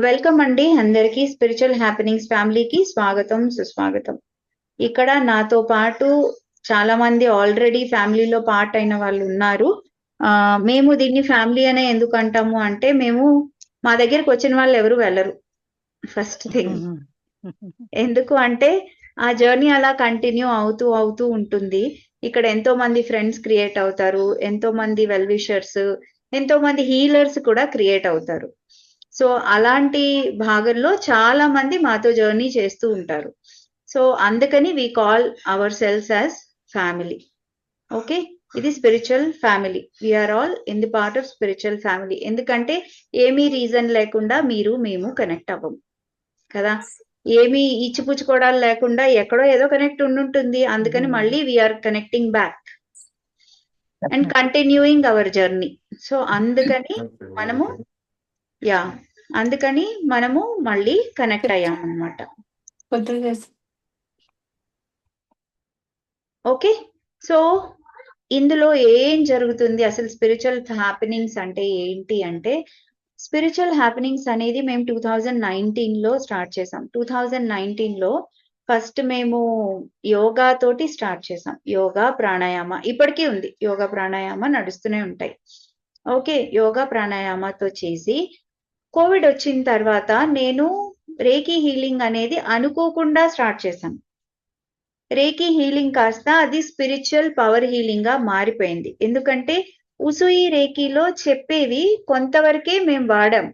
Welcome అండి అందరికి spiritual happenings ఫ్యామిలీకి స్వాగతం సుస్వాగతం. ఇక్కడ నాతో పాటు చాలా మంది ఆల్రెడీ ఫ్యామిలీలో పార్ట్ అయిన వాళ్ళు ఉన్నారు. మేము దీన్ని ఫ్యామిలీ అనే ఎందుకు అంటాము అంటే మా దగ్గరికి వచ్చిన వాళ్ళు ఎవరు వెళ్ళరు. ఫస్ట్ థింగ్ ఎందుకు అంటే ఆ జర్నీ అలా కంటిన్యూ అవుతూ ఉంటుంది. ఇక్కడ ఎంతో మంది ఫ్రెండ్స్ క్రియేట్ అవుతారు, ఎంతో మంది వెల్ విషర్స్, ఎంతో మంది హీలర్స్ కూడా క్రియేట్ అవుతారు. సో అలాంటి భాగంలో చాలా మంది మాతో జర్నీ చేస్తూ ఉంటారు. సో అందుకని we call our cells as family. Okay, ఇది spiritual family. We are all in the part of spiritual family. ఎందుకంటే ఏమీ రీజన్ లేకుండా మేము కనెక్ట్ అవ్వము కదా. ఏమీ ఇచ్చిపుచ్చుకోవడాలు లేకుండా ఎక్కడో ఏదో కనెక్ట్ ఉండుంటుంది. అందుకని మళ్ళీ we're connecting back and continuing our journey. So అందుకని మనము మళ్ళీ కనెక్ట్ అయ్యాం అన్నమాట. ఓకే, సో ఇందులో ఏం జరుగుతుంది అసలు? స్పిరిచువల్ హ్యాపెనింగ్స్ అంటే ఏంటి అంటే, స్పిరిచువల్ హ్యాపెనింగ్స్ అనేది మేము 2019లో స్టార్ట్ చేసాం. 2019లో ఫస్ట్ మేము యోగా తోటి స్టార్ట్ చేసాం. యోగా ప్రాణాయామ ఇప్పటికీ ఉంది, యోగా ప్రాణాయామ నడుస్తూనే ఉంటాయి. ఓకే, యోగా ప్రాణాయామతో చేసి కోవిడ్ వచ్చిన తర్వాత నేను రేకీ హీలింగ్ అనేది అనుకోకుండా స్టార్ట్ చేశాను. రేకీ హీలింగ్ కాస్త అది స్పిరిచువల్ పవర్ హీలింగ్ గా మారిపోయింది. ఎందుకంటే ఉసుయి రేకీలో చెప్పేవి కొంతవరకే మేము వాడాం.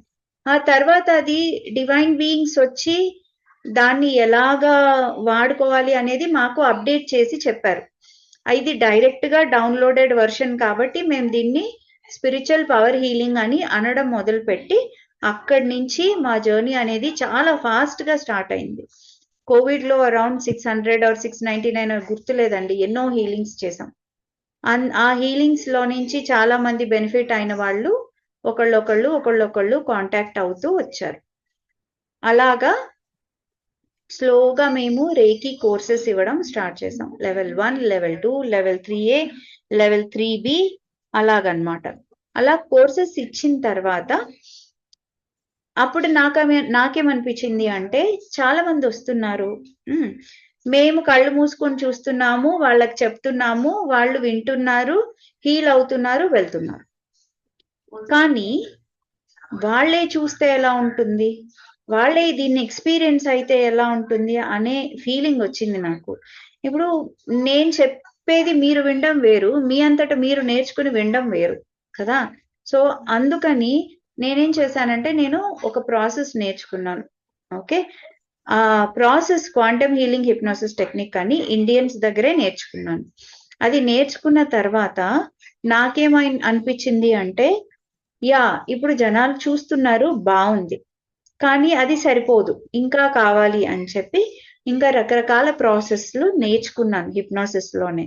ఆ తర్వాత అది డివైన్ బీయింగ్స్ వచ్చి దాన్ని ఎలాగా వాడుకోవాలి అనేది మాకు అప్డేట్ చేసి చెప్పారు. ఇది డైరెక్ట్ గా డౌన్లోడెడ్ వర్షన్ కాబట్టి మేము దీన్ని స్పిరిచువల్ పవర్ హీలింగ్ అని అనడం మొదలుపెట్టి అక్కడి నుంచి మా జర్నీ అనేది చాలా ఫాస్ట్ గా స్టార్ట్ అయింది. కోవిడ్ లో అరౌండ్ 600 or 699 గుర్తులేదండి, ఎన్నో హీలింగ్స్ చేసాం. ఆ హీలింగ్స్ లో నుంచి చాలా మంది బెనిఫిట్ అయిన వాళ్ళు ఒకళ్ళొకళ్ళు కాంటాక్ట్ అవుతూ వచ్చారు. అలాగా స్లోగా మేము రేకీ కోర్సెస్ ఇవ్వడం స్టార్ట్ చేసాం. Level 1, level 2, level 3A, level 3B అలాగనమాట. అలా కోర్సెస్ ఇచ్చిన తర్వాత అప్పుడు నాకేమనిపించింది అంటే, చాలా మంది వస్తున్నారు, మేము కళ్ళు మూసుకొని చూస్తున్నాము, వాళ్ళకి చెప్తున్నాము, వాళ్ళు వింటున్నారు, హీల్ అవుతున్నారు, వెళ్తున్నారు. కానీ వాళ్ళే చూస్తే ఎలా ఉంటుంది, వాళ్ళే దీన్ని ఎక్స్పీరియన్స్ అయితే ఎలా ఉంటుంది అనే ఫీలింగ్ వచ్చింది నాకు. ఇప్పుడు నేను చెప్పేది మీరు వినడం వేరు, మీ అంతటా మీరు నేర్చుకుని వినడం వేరు కదా. సో అందుకని నేనేం చేశానంటే, నేను ఒక ప్రాసెస్ నేర్చుకున్నాను. ఓకే, ఆ process quantum healing hypnosis technique అని ఇండియన్స్ దగ్గరే నేర్చుకున్నాను. అది నేర్చుకున్న తర్వాత అనిపించింది అంటే, ఇప్పుడు జనాలు చూస్తున్నారు, బాగుంది, కానీ అది సరిపోదు, ఇంకా కావాలి అని చెప్పి ఇంకా రకరకాల ప్రాసెస్లు నేర్చుకున్నాను. హిప్నోసిస్ లోనే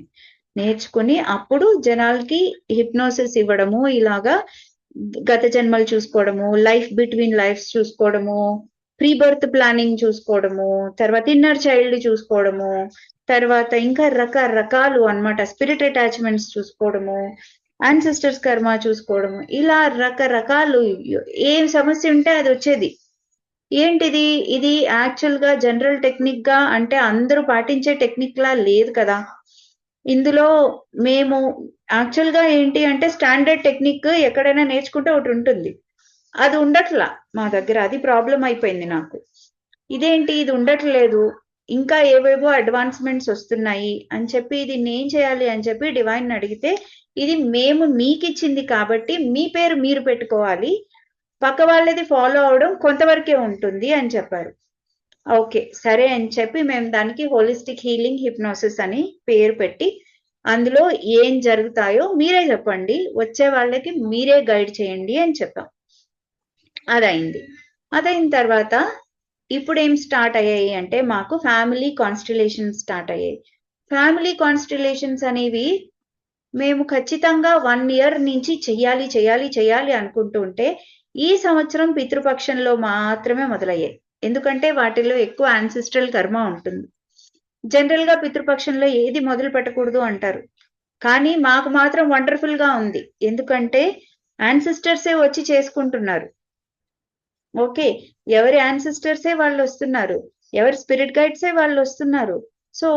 నేర్చుకుని అప్పుడు జనాలకి హిప్నోసిస్ ఇవ్వడము, ఇలాగా గత జన్మలు చూసుకోవడము, లైఫ్ బిట్వీన్ లైఫ్స్ చూసుకోవడము, ప్రీ బర్త్ ప్లానింగ్ చూసుకోవడము, తర్వాత ఇన్నర్ చైల్డ్ చూసుకోవడము, తర్వాత ఇంకా రకరకాలు అన్నమాట, స్పిరిట్ అటాచ్మెంట్స్ చూసుకోవడము, యాన్సిస్టర్స్ కర్మ చూసుకోవడము, ఇలా రకరకాలు ఏం సమస్య ఉంటే అది వచ్చేది. ఏంటిది, ఇది యాక్చువల్ గా జనరల్ టెక్నిక్ గా అంటే అందరూ పాటించే టెక్నిక్ లా లేదు కదా. ఇందులో మేము యాక్చువల్ గా ఏంటి అంటే, స్టాండర్డ్ టెక్నిక్ ఎక్కడైనా నేర్చుకుంటే ఒకటి ఉంటుంది, అది ఉండట్లా మా దగ్గర. అది ప్రాబ్లం అయిపోయింది నాకు. ఇదేంటి ఇది ఉండట్లేదు, ఇంకా ఏవేవో అడ్వాన్స్మెంట్స్ వస్తున్నాయి అని చెప్పి దీన్ని ఏం చేయాలి అని చెప్పి డివైన్ అడిగితే, ఇది మేము మీకు ఇచ్చింది కాబట్టి మీ పేరు మీరు పెట్టుకోవాలి, పక్క వాళ్ళది ఫాలో అవడం కొంతవరకే ఉంటుంది అని చెప్పారు. ఓకే సరే అని చెప్పి మేము దానికి హోలిస్టిక్ హీలింగ్ హిప్నోసిస్ అని పేరు పెట్టి, అందులో ఏం జరుగుతాయో మీరే చెప్పండి, వచ్చే వాళ్ళకి మీరే గైడ్ చేయండి అని చెప్పాం. అదైన తర్వాత ఇప్పుడు ఏం స్టార్ట్ అయ్యాయి అంటే, మాకు ఫ్యామిలీ కాన్స్టిలేషన్స్ స్టార్ట్ అయ్యాయి. ఫ్యామిలీ కాన్స్టిలేషన్స్ అనేవి మేము ఖచ్చితంగా 1 year నుంచి చెయ్యాలి అనుకుంటూ ఉంటే, ఈ సంవత్సరం పితృపక్షంలో మాత్రమే మొదలయ్యాయి. ఎందుకంటే వాటిలో ఎక్కువ యాన్సిస్ట్రల్ కర్మ ఉంటుంది. జనరల్ గా పితృపక్షంలో ఏది మొదలు పెట్టకూడదు అంటారు, కానీ మాకు మాత్రం వండర్ఫుల్ గా ఉంది. ఎందుకంటే యాన్సిస్టర్సే వచ్చి చేసుకుంటున్నారు. ఓకే, ఎవరి యాన్సిస్టర్సే వాళ్ళు వస్తున్నారు, ఎవరి స్పిరిట్ గైడ్సే వాళ్ళు వస్తున్నారు. సో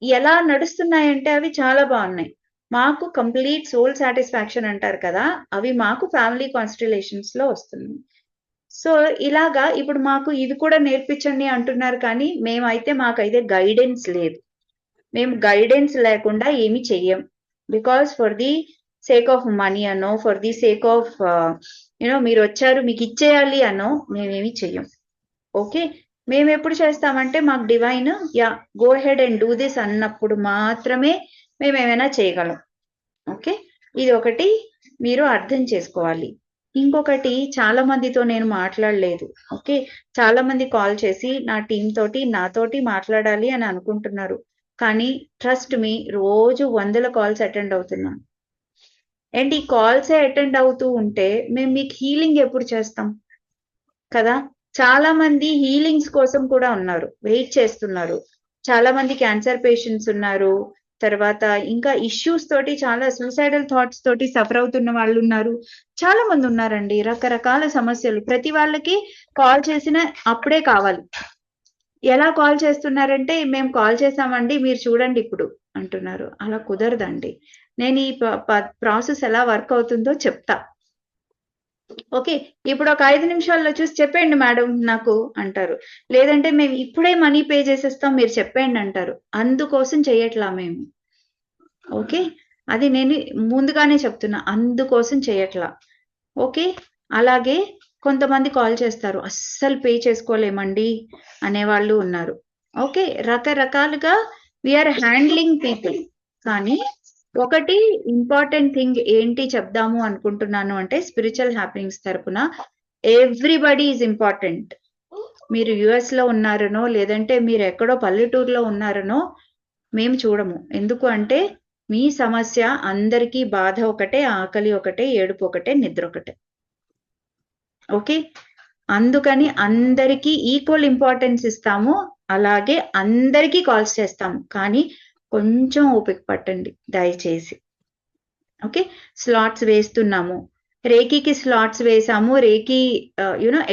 ఎలా నడుస్తున్నాయంటే అవి చాలా బాగున్నాయి. మాకు కంప్లీట్ సోల్ సాటిస్ఫాక్షన్ అంటారు కదా, అవి మాకు ఫ్యామిలీ కాన్స్టిలేషన్స్ లో వస్తున్నాయి. సో ఇలాగా ఇప్పుడు మాకు ఇది కూడా నేర్పించండి అంటున్నారు, కానీ మాకైతే గైడెన్స్ లేదు. మేము గైడెన్స్ లేకుండా ఏమి చెయ్యం. Because for the sake of money అనో, ఫర్ ది సేక్ ఆఫ్ మీరు వచ్చారు మీకు ఇచ్చేయాలి అనో మేమేమి చెయ్యం. ఓకే, మేము ఎప్పుడు చేస్తామంటే మాకు divine go head and do this అన్నప్పుడు మాత్రమే మేము ఏమైనా చేయగలం. ఓకే, ఇది ఒకటి మీరు అర్థం చేసుకోవాలి. ఇంకొకటి, చాలా మందితో నేను మాట్లాడలేదు. ఓకే, చాలా మంది కాల్ చేసి నా టీం తోటి నాతోటి మాట్లాడాలి అని అనుకుంటున్నారు, కానీ ట్రస్ట్ మీ, రోజు 100 కాల్స్ అటెండ్ అవుతున్నాను. అండ్ ఈ కాల్సే అటెండ్ అవుతూ ఉంటే మేము మీకు హీలింగ్ ఎప్పుడు చేస్తాం కదా. చాలా మంది హీలింగ్స్ కోసం కూడా ఉన్నారు, వెయిట్ చేస్తున్నారు. చాలా మంది క్యాన్సర్ పేషెంట్స్ ఉన్నారు, తర్వాత ఇంకా ఇష్యూస్ తోటి, చాలా సూసైడల్ థాట్స్ తోటి సఫర్ అవుతున్న వాళ్ళు ఉన్నారు. చాలా మంది ఉన్నారండి, రకరకాల సమస్యలు. ప్రతి వాళ్ళకి కాల్ చేసిన అప్పుడే కావాలి. ఎలా కాల్ చేస్తున్నారంటే, మేము కాల్ చేసామండి మీరు చూడండి ఇప్పుడు అంటున్నారు. అలా కుదరదండి. నేను ఈ ప్రాసెస్ ఎలా వర్క్ అవుతుందో చెప్తా. ఓకే, ఇప్పుడు ఒక 5 నిమిషాల్లో చూసి చెప్పండి మేడం నాకు అంటారు. లేదంటే మేము ఇప్పుడే మనీ పే చేసేస్తాం మీరు చెప్పండి అంటారు. అందుకోసం చేయట్లా మేము. ఓకే, అది నేను ముందుగానే చెప్తున్నా, అందుకోసం చేయట్లా. ఓకే, అలాగే కొంతమంది కాల్ చేస్తారు, అస్సలు పే చేసుకోలేమండి అనేవాళ్ళు ఉన్నారు. ఓకే, రకరకాలుగా వీఆర్ హ్యాండ్లింగ్ పీపుల్. కానీ ఒకటి ఇంపార్టెంట్ థింగ్ ఏంటి చెప్దాము అనుకుంటున్నాను అంటే, స్పిరిచువల్ హ్యాపెనింగ్స్ తరపున ఎవ్రీబడి ఈజ్ ఇంపార్టెంట్. మీరు యుఎస్ లో ఉన్నారనో, లేదంటే మీరు ఎక్కడో పల్లెటూరులో ఉన్నారనో మేము చూడము. ఎందుకు అంటే మీ సమస్య అందరికీ బాధ ఒకటే, ఆకలి ఒకటే, ఏడుపు ఒకటే, నిద్ర ఒకటే. ఓకే, అందుకని అందరికీ ఈక్వల్ ఇంపార్టెన్స్ ఇస్తాము, అలాగే అందరికీ కాల్స్ చేస్తాము. కానీ కొంచెం ఓపిక పట్టండి దయచేసి. ఓకే, స్లాట్స్ వేస్తున్నాము, రేకీకి స్లాట్స్ వేసాము. రేకీ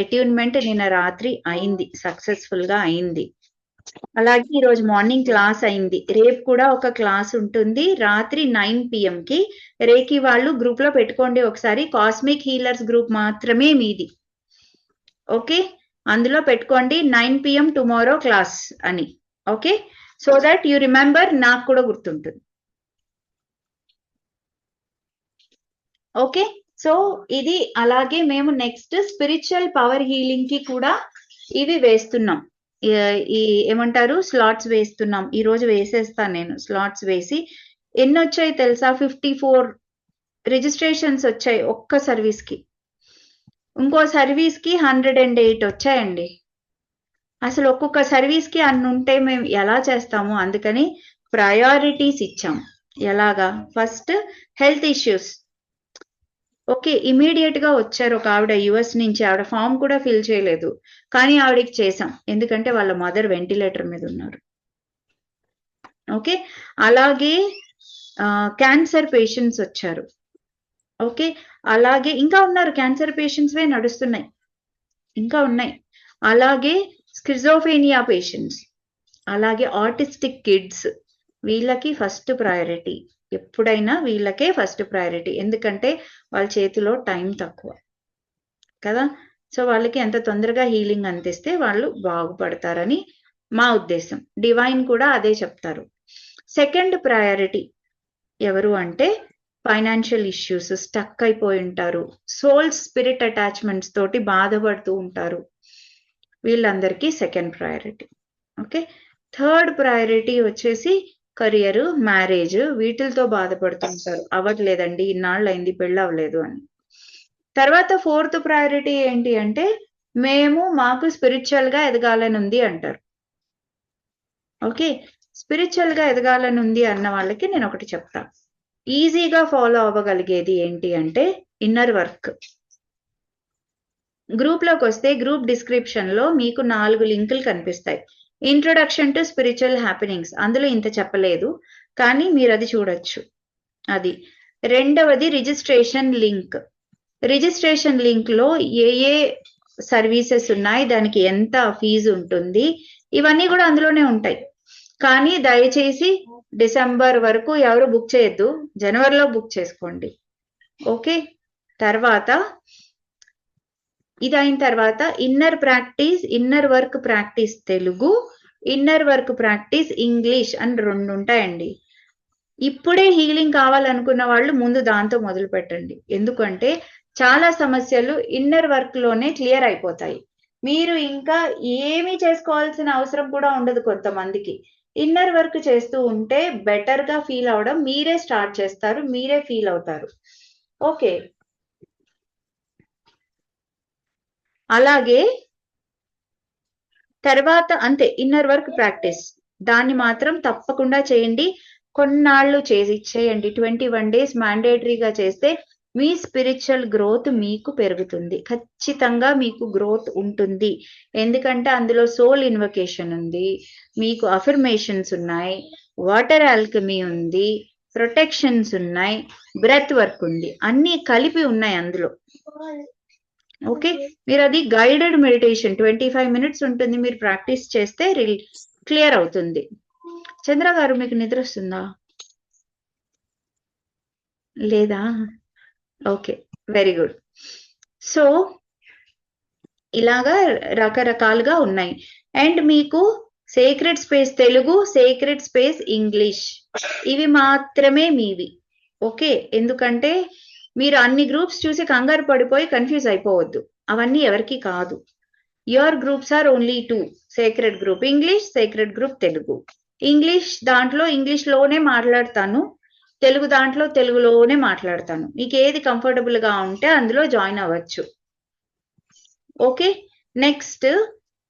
అట్యూన్మెంట్ నిన్న రాత్రి అయింది, సక్సెస్ఫుల్ గా అయింది. అలాగే ఈరోజు మార్నింగ్ క్లాస్ అయింది. రేపు కూడా ఒక క్లాస్ ఉంటుంది రాత్రి 9 PM కి. రేకి వాళ్ళు గ్రూప్ లో పెట్టుకోండి ఒకసారి, కాస్మిక్ హీలర్స్ గ్రూప్ మాత్రమే మీది. ఓకే, అందులో పెట్టుకోండి 9 PM టుమారో క్లాస్ అని. Okay, so that you remember, నాకు కూడా గుర్తుంటుంది. ఓకే, సో ఇది అలాగే మేము నెక్స్ట్ స్పిరిచువల్ పవర్ హీలింగ్ కి కూడా ఇవి వేస్తున్నాం. ఈ ఏమంటారు, స్లాట్స్ వేస్తున్నాం. ఈ రోజు వేసేస్తాను నేను స్లాట్స్ వేసి. ఎన్ని వచ్చాయి తెలుసా? 54 రిజిస్ట్రేషన్స్ వచ్చాయి ఒక్క సర్వీస్ కి. ఇంకో సర్వీస్ కి 108 వచ్చాయండి. అసలు ఒక్కొక్క సర్వీస్ కి అన్ని ఉంటే మేము ఎలా చేస్తాము? అందుకని ప్రయారిటీస్ ఇచ్చాం. ఎలాగా? First health issues. Okay, immediate గా వచ్చారు ఒక ఆవిడ యుఎస్ నుంచి. ఆవిడ ఫామ్ కూడా ఫిల్ చేయలేదు, కానీ ఆవిడకి చేసాం, ఎందుకంటే వాళ్ళ మదర్ వెంటిలేటర్ మీద ఉన్నారు. ఓకే, అలాగే క్యాన్సర్ పేషెంట్స్ వచ్చారు. ఓకే, అలాగే ఇంకా ఉన్నారు, క్యాన్సర్ పేషెంట్స్ వే నడుస్తున్నాయి, ఇంకా ఉన్నాయి. అలాగే స్కిజోఫేనియా పేషెంట్స్, అలాగే ఆటిస్టిక్ కిడ్స్, వీళ్ళకి ఫస్ట్ ప్రయారిటీ. ఎప్పుడైనా వీళ్ళకే ఫస్ట్ ప్రయారిటీ, ఎందుకంటే వాళ్ళ చేతిలో టైం తక్కువ కదా. సో వాళ్ళకి ఎంత తొందరగా హీలింగ్ అందిస్తే వాళ్ళు బాగుపడతారని మా ఉద్దేశం. డివైన్ కూడా అదే చెప్తారు. సెకండ్ ప్రయారిటీ ఎవరు అంటే, ఫైనాన్షియల్ ఇష్యూస్, స్టక్ అయిపోయి ఉంటారు, సోల్ స్పిరిట్ అటాచ్మెంట్స్ తోటి బాధపడుతూ ఉంటారు, వీళ్ళందరికీ second priority. Okay, third priority వచ్చేసి కెరియర్, మ్యారేజ్, వీటితో బాధపడుతుంటారు, అవ్వట్లేదండి ఇన్నాళ్ళు అయింది పెళ్ళి అవ్వలేదు అని. తర్వాత ఫోర్త్ ప్రయారిటీ ఏంటి అంటే, మాకు స్పిరిచువల్ గా ఎదగాలని ఉంది అంటారు. ఓకే, స్పిరిచువల్ గా ఎదగాలని ఉంది అన్న వాళ్ళకి నేను ఒకటి చెప్తా. ఈజీగా ఫాలో అవ్వగలిగేది ఏంటి అంటే ఇన్నర్ వర్క్. గ్రూప్ లోకి వస్తే గ్రూప్ డిస్క్రిప్షన్ లో మీకు 4 లింకులు కనిపిస్తాయి. ఇంట్రొడక్షన్ టు స్పిరిచువల్ హ్యాపెనింగ్స్, అందులో ఇంత చెప్పలేదు కానీ మీరు అది చూడొచ్చు. అది రెండవది రిజిస్ట్రేషన్ లింక్. రిజిస్ట్రేషన్ లింక్ లో ఏ సర్వీసెస్ ఉన్నాయి, దానికి ఎంత ఫీజు ఉంటుంది, ఇవన్నీ కూడా అందులోనే ఉంటాయి. కానీ దయచేసి డిసెంబర్ వరకు ఎవరు బుక్ చేయొద్దు, జనవరిలో బుక్ చేసుకోండి. ఓకే. తర్వాత ఇది అయిన తర్వాత inner work practice Telugu, inner work practice English అని 2 ఉంటాయండి. ఇప్పుడే హీలింగ్ కావాలనుకున్న వాళ్ళు ముందు దాంతో మొదలు పెట్టండి. ఎందుకంటే చాలా సమస్యలు ఇన్నర్ వర్క్ లోనే క్లియర్ అయిపోతాయి. మీరు ఇంకా ఏమీ చేసుకోవాల్సిన అవసరం కూడా ఉండదు. కొంతమందికి ఇన్నర్ వర్క్ చేస్తూ ఉంటే బెటర్ గా ఫీల్ అవడం మీరే స్టార్ట్ చేస్తారు, మీరే ఫీల్ అవుతారు. ఓకే. అలాగే తర్వాత అంతే, ఇన్నర్ వర్క్ ప్రాక్టీస్ దాన్ని మాత్రం తప్పకుండా చేయండి. కొన్నాళ్ళు చేయండి. 21 days మ్యాండేటరీగా చేస్తే మీ స్పిరిచువల్ గ్రోత్ మీకు పెరుగుతుంది. ఖచ్చితంగా మీకు గ్రోత్ ఉంటుంది. ఎందుకంటే అందులో సోల్ ఇన్వకేషన్ ఉంది, మీకు అఫర్మేషన్స్ ఉన్నాయి, వాటర్ ఆల్కమీ ఉంది, ప్రొటెక్షన్స్ ఉన్నాయి, బ్రెత్ వర్క్ ఉంది, అన్ని కలిపి ఉన్నాయి అందులో. ఓకే. మీరు అది గైడెడ్ మెడిటేషన్ 25 minutes ఉంటుంది, మీరు ప్రాక్టీస్ చేస్తే క్లియర్ అవుతుంది. చంద్ర గారు మీకు నిద్ర వస్తుందా? లేదా? Okay, very good. సో ఇలాగా రకరకాలుగా ఉన్నాయి. అండ్ మీకు sacred space Telugu, sacred space English, ఇవి మాత్రమే మీవి. ఓకే. ఎందుకంటే మీరు అన్ని గ్రూప్స్ చూసి కంగారు పడిపోయి కన్ఫ్యూజ్ అయిపోవద్దు, అవన్నీ ఎవరికి కాదు. Your groups are only 2, sacred group English, sacred group Telugu. English దాంట్లో ఇంగ్లీష్ లోనే మాట్లాడతాను, తెలుగు దాంట్లో తెలుగులోనే మాట్లాడతాను. మీకు ఏది కంఫర్టబుల్ గా ఉంటే అందులో జాయిన్ అవ్వచ్చు. ఓకే. నెక్స్ట్,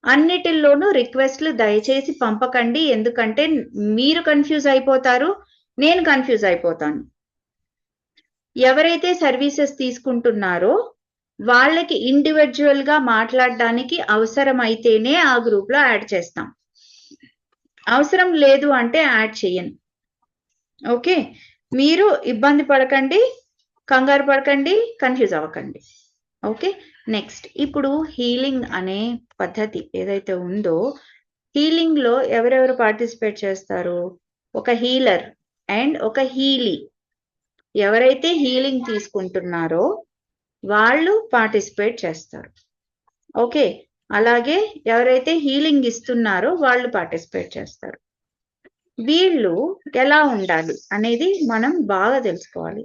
అన్నిటిల్లోనూ రిక్వెస్ట్లు దయచేసి పంపకండి, ఎందుకంటే మీరు కన్ఫ్యూజ్ అయిపోతారు, నేను కన్ఫ్యూజ్ అయిపోతాను. ఎవరైతే సర్వీసెస్ తీసుకుంటున్నారో వాళ్ళకి ఇండివిజువల్ గా మాట్లాడడానికి అవసరమైతేనే ఆ గ్రూప్ లో యాడ్ చేస్తాం, అవసరం లేదు అంటే యాడ్ చేయను. ఓకే. మీరు ఇబ్బంది పడకండి, కంగారు పడకండి, కన్ఫ్యూజ్ అవ్వకండి. ఓకే. నెక్స్ట్, ఇప్పుడు హీలింగ్ అనే పద్ధతి ఏదైతే ఉందో, హీలింగ్ లో ఎవరెవరు పార్టిసిపేట్ చేస్తారు? ఒక హీలర్ అండ్ ఒక హీలీ. ఎవరైతే హీలింగ్ తీసుకుంటున్నారో వాళ్ళు పార్టిసిపేట్ చేస్తారు. ఓకే. అలాగే ఎవరైతే హీలింగ్ ఇస్తున్నారో వాళ్ళు పార్టిసిపేట్ చేస్తారు. వీళ్ళు ఎలా ఉండాలి అనేది మనం బాగా తెలుసుకోవాలి.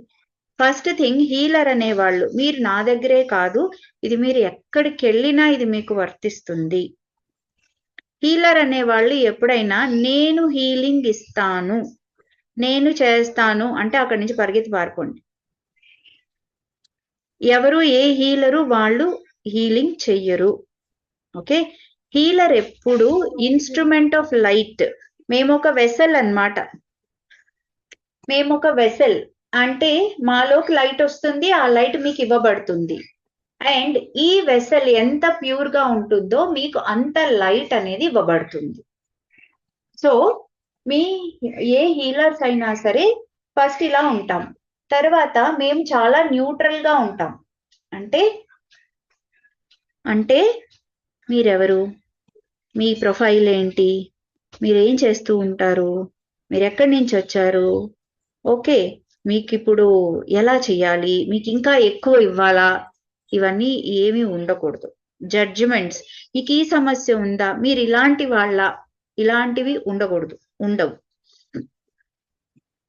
ఫస్ట్ థింగ్, హీలర్ అనేవాళ్ళు మీరు నా దగ్గరే కాదు, ఇది మీరు ఎక్కడికి వెళ్ళినా ఇది మీకు వర్తిస్తుంది. హీలర్ అనేవాళ్ళు ఎప్పుడైనా నేను హీలింగ్ ఇస్తాను, నేను చేస్తాను అంటే అక్కడి నుంచి పరిగెత్తి పారిపోండి. ఎవరు ఏ హీలరు వాళ్ళు హీలింగ్ చెయ్యరు. ఓకే. హీలర్ ఎప్పుడు ఇన్స్ట్రుమెంట్ ఆఫ్ లైట్. మేము ఒక వెసల్ అన్నమాట. మేము ఒక వెసల్ అంటే మాలోకి లైట్ వస్తుంది, ఆ లైట్ మీకు ఇవ్వబడుతుంది. అండ్ ఈ వెసల్ ఎంత ప్యూర్ గా ఉంటుందో మీకు అంత లైట్ అనేది ఇవ్వబడుతుంది. సో మీ ఏ హీలర్స్ అయినా సరే ఫస్ట్ ఇలా ఉంటాం, తర్వాత మేము చాలా న్యూట్రల్ గా ఉంటాం. అంటే మీరెవరు, మీ ప్రొఫైల్ ఏంటి, మీరేం చేస్తూ ఉంటారు, మీరు ఎక్కడి నుంచి వచ్చారు, ఓకే, మీకు ఇప్పుడు ఎలా చెయ్యాలి, మీకు ఇంకా ఎక్కువ ఇవ్వాలా, ఇవన్నీ ఏమీ ఉండకూడదు. జడ్జిమెంట్స్, మీకు ఈ సమస్య ఉందా, మీరు ఇలాంటి వాళ్ళ, ఇలాంటివి ఉండవు.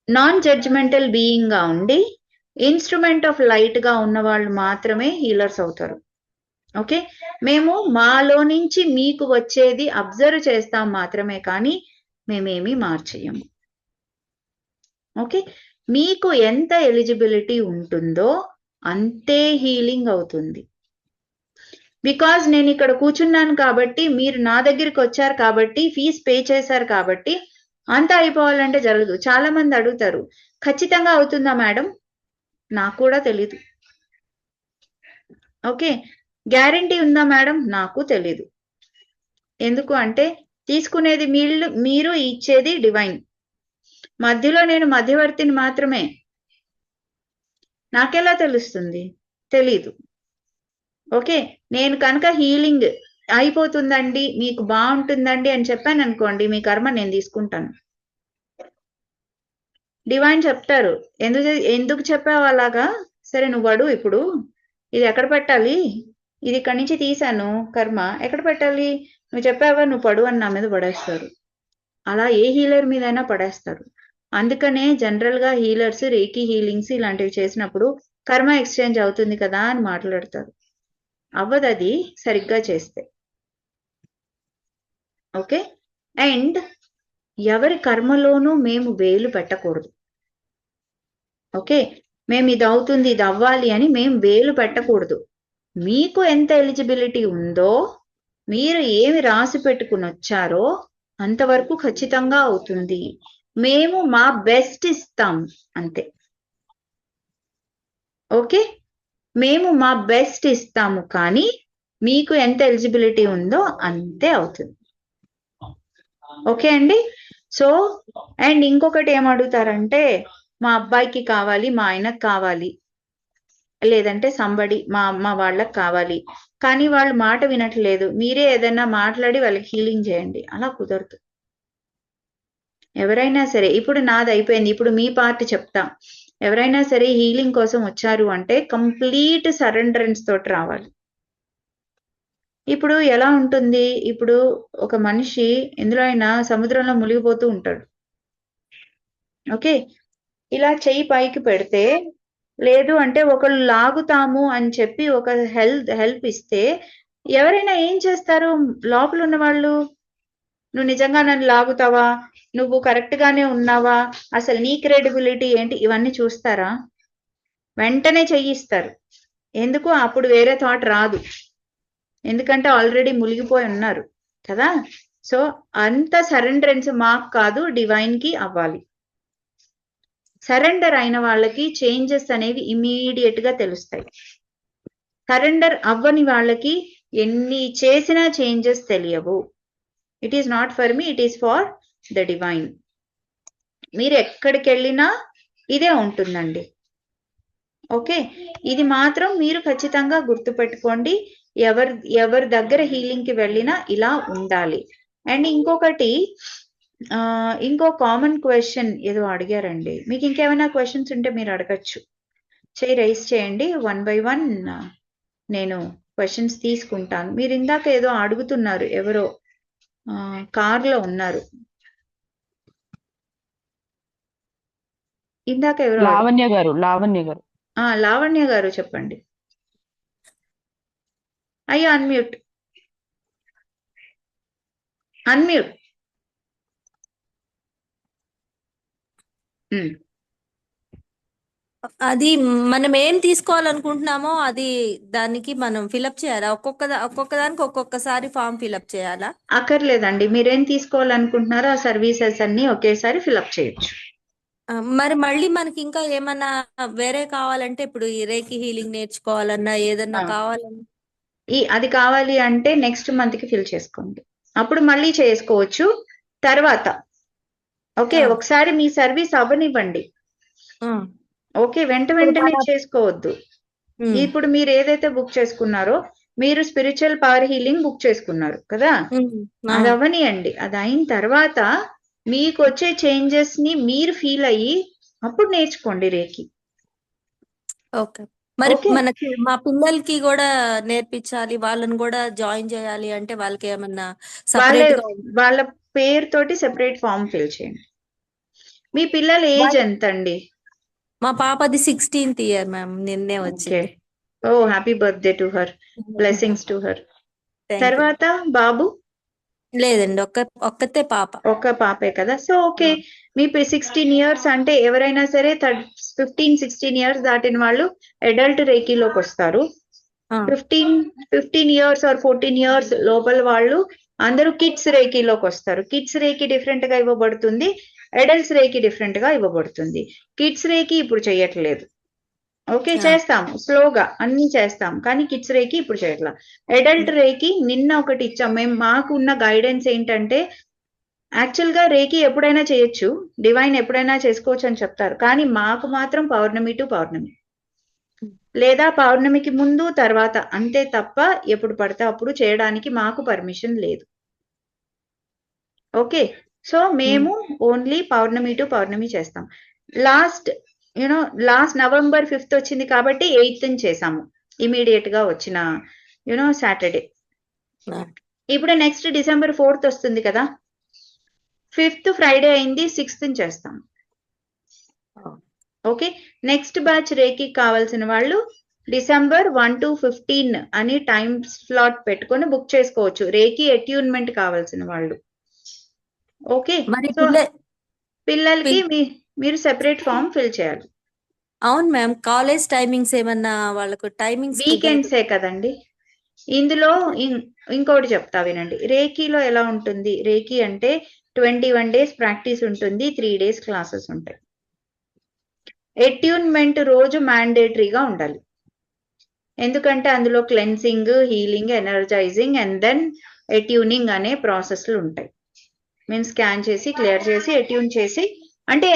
నాన్ జడ్జిమెంటల్ బీయింగ్ గా ఉండి ఇన్స్ట్రుమెంట్ ఆఫ్ లైట్ గా ఉన్న వాళ్ళు మాత్రమే హీలర్స్ అవుతారు. ఓకే. మేము మాలో నుంచి మీకు వచ్చేది అబ్జర్వ్ చేస్తాం మాత్రమే, కానీ మేమేమీ మార్చేయము. ఓకే. మీకు ఎంత ఎలిజిబిలిటీ ఉంటుందో అంతే హీలింగ్ అవుతుంది. బికాజ్ నేను ఇక్కడ కూర్చున్నాను కాబట్టి, మీరు నా దగ్గరికి వచ్చారు కాబట్టి, ఫీజు పే చేశారు కాబట్టి అంతా అయిపోవాలంటే జరగదు. చాలా మంది అడుగుతారు, ఖచ్చితంగా అవుతుందా మేడం? నాకు కూడా తెలీదు. ఓకే. గ్యారంటీ ఉందా మేడం? నాకు తెలీదు. ఎందుకు అంటే తీసుకునేది మీరు, ఇచ్చేది డివైన్. మధ్యలో నేను మధ్యవర్తిని మాత్రమే. నాకెలా తెలుస్తుంది? తెలీదు. ఓకే, నేను కనుక హీలింగ్ అయిపోతుందండి, మీకు బాగుంటుందండి అని చెప్పాను అనుకోండి, మీ కర్మ నేను తీసుకుంటాను. డివైన్ చెప్తారు, ఎందుకు చెప్పావు అలాగా, సరే నువ్వు అడు, ఇప్పుడు ఇది ఎక్కడ పెట్టాలి, ఇది ఇక్కడి నుంచి తీసాను కర్మ, ఎక్కడ పెట్టాలి, నువ్వు చెప్పావా, నువ్వు పడు అని నా మీద పడేస్తారు. అలా ఏ హీలర్ మీదైనా పడేస్తారు. అందుకనే జనరల్ గా హీలర్స్ రేకి హీలింగ్స్ ఇలాంటివి చేసినప్పుడు కర్మ ఎక్స్చేంజ్ అవుతుంది కదా అని మాట్లాడతారు. అవ్వదు అది సరిగ్గా చేస్తే. ఓకే, అండ్ ఎవరి కర్మలోనూ మేము వేలు పెట్టకూడదు. ఓకే, మేము ఇది అవుతుంది, ఇది అవ్వాలి అని మేము వేలు పెట్టకూడదు. మీకు ఎంత ఎలిజిబిలిటీ ఉందో, మీరు ఏమి రాసి పెట్టుకుని వచ్చారో అంతవరకు ఖచ్చితంగా అవుతుంది. మేము మా బెస్ట్ ఇస్తాం అంతే. ఓకే, మేము మా బెస్ట్ ఇస్తాము, కానీ మీకు ఎంత ఎలిజిబిలిటీ ఉందో అంతే అవుతుంది. ఓకే అండి. సో అండ్ ఇంకొకటి ఏమడుగుతారంటే, మా అబ్బాయికి కావాలి, మా ఆయనకు కావాలి, లేదంటే సంబడి మా అమ్మ వాళ్ళకి కావాలి, కానీ వాళ్ళు మాట వినట్లేదు, మీరే ఏదైనా మాట్లాడి వాళ్ళకి హీలింగ్ చేయండి. అలా కుదరదు. ఎవరైనా సరే, ఇప్పుడు నాది అయిపోయింది, ఇప్పుడు మీ పార్ట్ చెప్తా. ఎవరైనా సరే హీలింగ్ కోసం వచ్చారు అంటే కంప్లీట్ సరెండరెన్స్ తోటి రావాలి. ఇప్పుడు ఎలా ఉంటుంది, ఇప్పుడు ఒక మనిషి ఎందులో అయినా సముద్రంలో మునిగిపోతూ ఉంటాడు. ఓకే, ఇలా చెయ్యి పైకి పెడితే, లేదు అంటే ఒకళ్ళు లాగుతాము అని చెప్పి ఒక హెల్ప్ ఇస్తే ఎవరైనా ఏం చేస్తారు, లోపల ఉన్న వాళ్ళు, నువ్వు నిజంగా నన్ను లాగుతావా, నువ్వు కరెక్ట్ గానే ఉన్నావా, అసలు నీ క్రెడిబిలిటీ ఏంటి, ఇవన్నీ చూస్తారా? వెంటనే చెయ్యిస్తారు. ఎందుకు, అప్పుడు వేరే థాట్ రాదు, ఎందుకంటే ఆల్రెడీ మునిగిపోయి ఉన్నారు కదా. సో అంత సరెండరెన్స్ మాకు కాదు, డివైన్ కి అవ్వాలి. సరెండర్ అయిన వాళ్ళకి చేంజెస్ అనేవి ఇమీడియట్ గా తెలుస్తాయి. సరెండర్ అవ్వని వాళ్ళకి ఎన్ని చేసినా చేంజెస్ తెలియవు. It is not for me, it is for the divine. మీరు ఎక్కడికి వెళ్ళినా ఇదే ఉంటుందండి. ఓకే, ఇది మాత్రం మీరు ఖచ్చితంగా గుర్తుపెట్టుకోండి. ఎవరి దగ్గర హీలింగ్ కి వెళ్ళినా ఇలా ఉండాలి. అండ్ ఇంకొకటి, ఇంకో కామన్ క్వశ్చన్ ఏదో అడిగారండి, మీకు ఇంకేమైనా క్వశ్చన్స్ ఉంటే మీరు అడగచ్చు, చేయి రైస్ చేయండి, 1 by 1 నేను క్వశ్చన్స్ తీసుకుంటాను. మీరు ఇందాక ఏదో అడుగుతున్నారు, ఎవరో కార్లో ఉన్నారు, ఇందాక ఎవరో లావణ్య గారు లావణ్య గారు చెప్పండి. అయ్యో అన్మ్యూట్. అది మనం ఏం తీసుకోవాలనుకుంటున్నామో అది దానికి మనం ఫిలప్ చేయాలా, ఒక్కొక్క దానికి ఒక్కొక్కసారి ఫామ్ ఫిలప్ చేయాలా? అక్కర్లేదండి, మీరేం తీసుకోవాలనుకుంటున్నారో ఆ సర్వీసెస్ అన్ని ఒకేసారి ఫిలప్ చేయొచ్చు. మరి మళ్ళీ మనకి ఇంకా ఏమన్నా వేరే కావాలంటే, ఇప్పుడు ఈ రేకి హీలింగ్ నేర్చుకోవాలన్నా ఏదన్నా కావాలన్నా అది కావాలి అంటే నెక్స్ట్ మంత్ కి ఫిల్ చేసుకోండి, అప్పుడు మళ్ళీ చేసుకోవచ్చు తర్వాత. ఓకే, ఒకసారి మీ సర్వీస్ అవ్వనివ్వండి. ఓకే, వెంటనే చేసుకోవద్దు. ఇప్పుడు మీరు ఏదైతే బుక్ చేసుకున్నారో, మీరు స్పిరిచువల్ పవర్ హీలింగ్ బుక్ చేసుకున్నారు కదా, అది అవ్వనియండి. అది అయిన తర్వాత మీకు వచ్చే చేంజెస్ ని మీరు ఫీల్ అయ్యి అప్పుడు నేర్చుకోండి రేకి. ఓకే, మరి మనకి మా పిల్లలకి కూడా నేర్పించాలి, వాళ్ళని కూడా జాయిన్ చేయాలి అంటే వాళ్ళకి ఏమన్నా సెపరేట్ గా వాళ్ళ పేరుతోటి సెపరేట్ ఫామ్ ఫిల్ చేయండి. మీ పిల్లల ఏజ్ ఎంత అండి? మా పాపది 16th year మ్యామ్, నిన్నే వచ్చింది. Oh happy birthday to her, blessings to her. తర్వాత బాబు? లేదండి, ఒక్కతే పాప. ఒక్క పాపే కదా. సో ఓకే, మీ 16 years అంటే ఎవరైనా సరే 15-16 years దాటిన వాళ్ళు అడల్ట్ రేకీలోకి వస్తారు. 15 years ఆర్ 14 years లోపల వాళ్ళు అందరూ కిడ్స్ రేకీలోకి వస్తారు. కిడ్స్ రేకి డిఫరెంట్ గా ఇవ్వబడుతుంది, అడల్ట్స్ రేకి డిఫరెంట్ గా ఇవ్వబడుతుంది. కిడ్స్ రేకి ఇప్పుడు చేయట్లేదు. ఓకే, చేస్తాము స్లోగా అన్ని చేస్తాం, కానీ కిడ్స్ రేకి ఇప్పుడు చేయట్లా. అడల్ట్ రేకి నిన్న ఒకటి ఇచ్చాం మేము. మాకు ఉన్న గైడెన్స్ ఏంటంటే, యాక్చువల్ గా రేకి ఎప్పుడైనా చేయొచ్చు, డివైన్ ఎప్పుడైనా చేసుకోవచ్చు అని చెప్తారు, కానీ మాకు మాత్రం పౌర్ణమి టు పౌర్ణమి. లేదా పౌర్ణమికి ముందు తర్వాత, అంతే తప్ప ఎప్పుడు పడితే అప్పుడు చేయడానికి మాకు పర్మిషన్ లేదు. ఓకే, సో మేము ఓన్లీ పౌర్ణమి టు పౌర్ణమి చేస్తాం. లాస్ట్ నవంబర్ 5th వచ్చింది కాబట్టి 8th చేసాము, ఇమీడియట్ గా వచ్చిన సాటర్డే. ఇప్పుడు నెక్స్ట్ డిసెంబర్ 4th వస్తుంది కదా, 5th ఫ్రైడే అయింది, 6th చేస్తాం. ఓకే, నెక్స్ట్ బ్యాచ్ రేకి కావాల్సిన వాళ్ళు డిసెంబర్ 1 to 15 అని టైం స్లాట్ పెట్టుకొని బుక్ చేసుకోవచ్చు, రేకి అట్యూన్మెంట్ కావాల్సిన వాళ్ళు. ఓకే, మరి సో పిల్లలకి మీరు సెపరేట్ ఫామ్ ఫిల్ చేయాలి. అవును మ్యామ్, కాలేజ్ టైమింగ్స్ ఏమన్నా వాళ్ళకు టైమింగ్స్ వీకెండ్సే కదండి. ఇందులో ఇంకోటి చెప్తా వినండి. రేకీలో ఎలా ఉంటుంది, రేకీ అంటే 21 days ప్రాక్టీస్ ఉంటుంది, 3 days క్లాసెస్ ఉంటాయి. అట్యూన్మెంట్ రోజు మ్యాండేటరీగా ఉండాలి, ఎందుకంటే అందులో cleansing, healing, energising and then attuning అనే ప్రాసెస్లు ఉంటాయి. మేము స్కాన్ చేసి క్లియర్ చేసి అట్యూన్ చేసి అంటే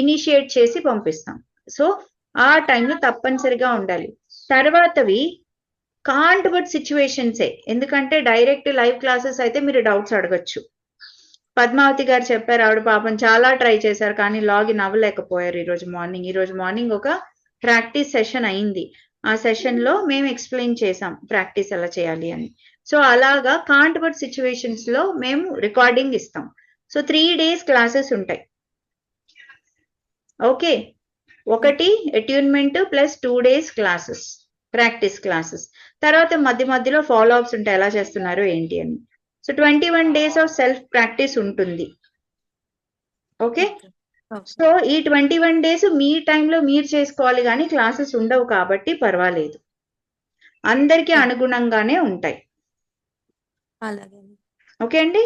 ఇనిషియేట్ చేసి పంపిస్తాం. సో ఆ టైంలో తప్పనిసరిగా ఉండాలి. తర్వాతవి కాంట్ బట్ సిచ్యువేషన్సే, ఎందుకంటే డైరెక్ట్ లైవ్ క్లాసెస్ అయితే మీరు డౌట్స్ అడగచ్చు. పద్మావతి గారు చెప్పారు, ఆవిడ పాపం చాలా ట్రై చేశారు కానీ లాగిన్ అవ్వలేకపోయారు. ఈ రోజు మార్నింగ్ ఒక ప్రాక్టీస్ సెషన్ అయింది. ఆ సెషన్ లో మేము ఎక్స్ప్లెయిన్ చేసాం ప్రాక్టీస్ ఎలా చేయాలి అని. సో అలాగా కాంట్ బట్ సిచ్యువేషన్స్ లో మేము రికార్డింగ్ ఇస్తాం. సో 3 days క్లాసెస్ ఉంటాయి. ఓకే, ఒకటి attunement plus 2 days classes, practice classes. తర్వాత మధ్యలో ఫాలో అప్స్ ఉంటాయి, ఎలా చేస్తున్నారు ఏంటి అని. So 21 days of self practice ఉంటుంది. ఓకే, సో ఈ 21 days మీ టైంలో మీరు చేసుకోవాలి కానీ క్లాసెస్ ఉండవు కాబట్టి పర్వాలేదు, అందరికీ అనుగుణంగానే ఉంటాయి. ఓకే అండి.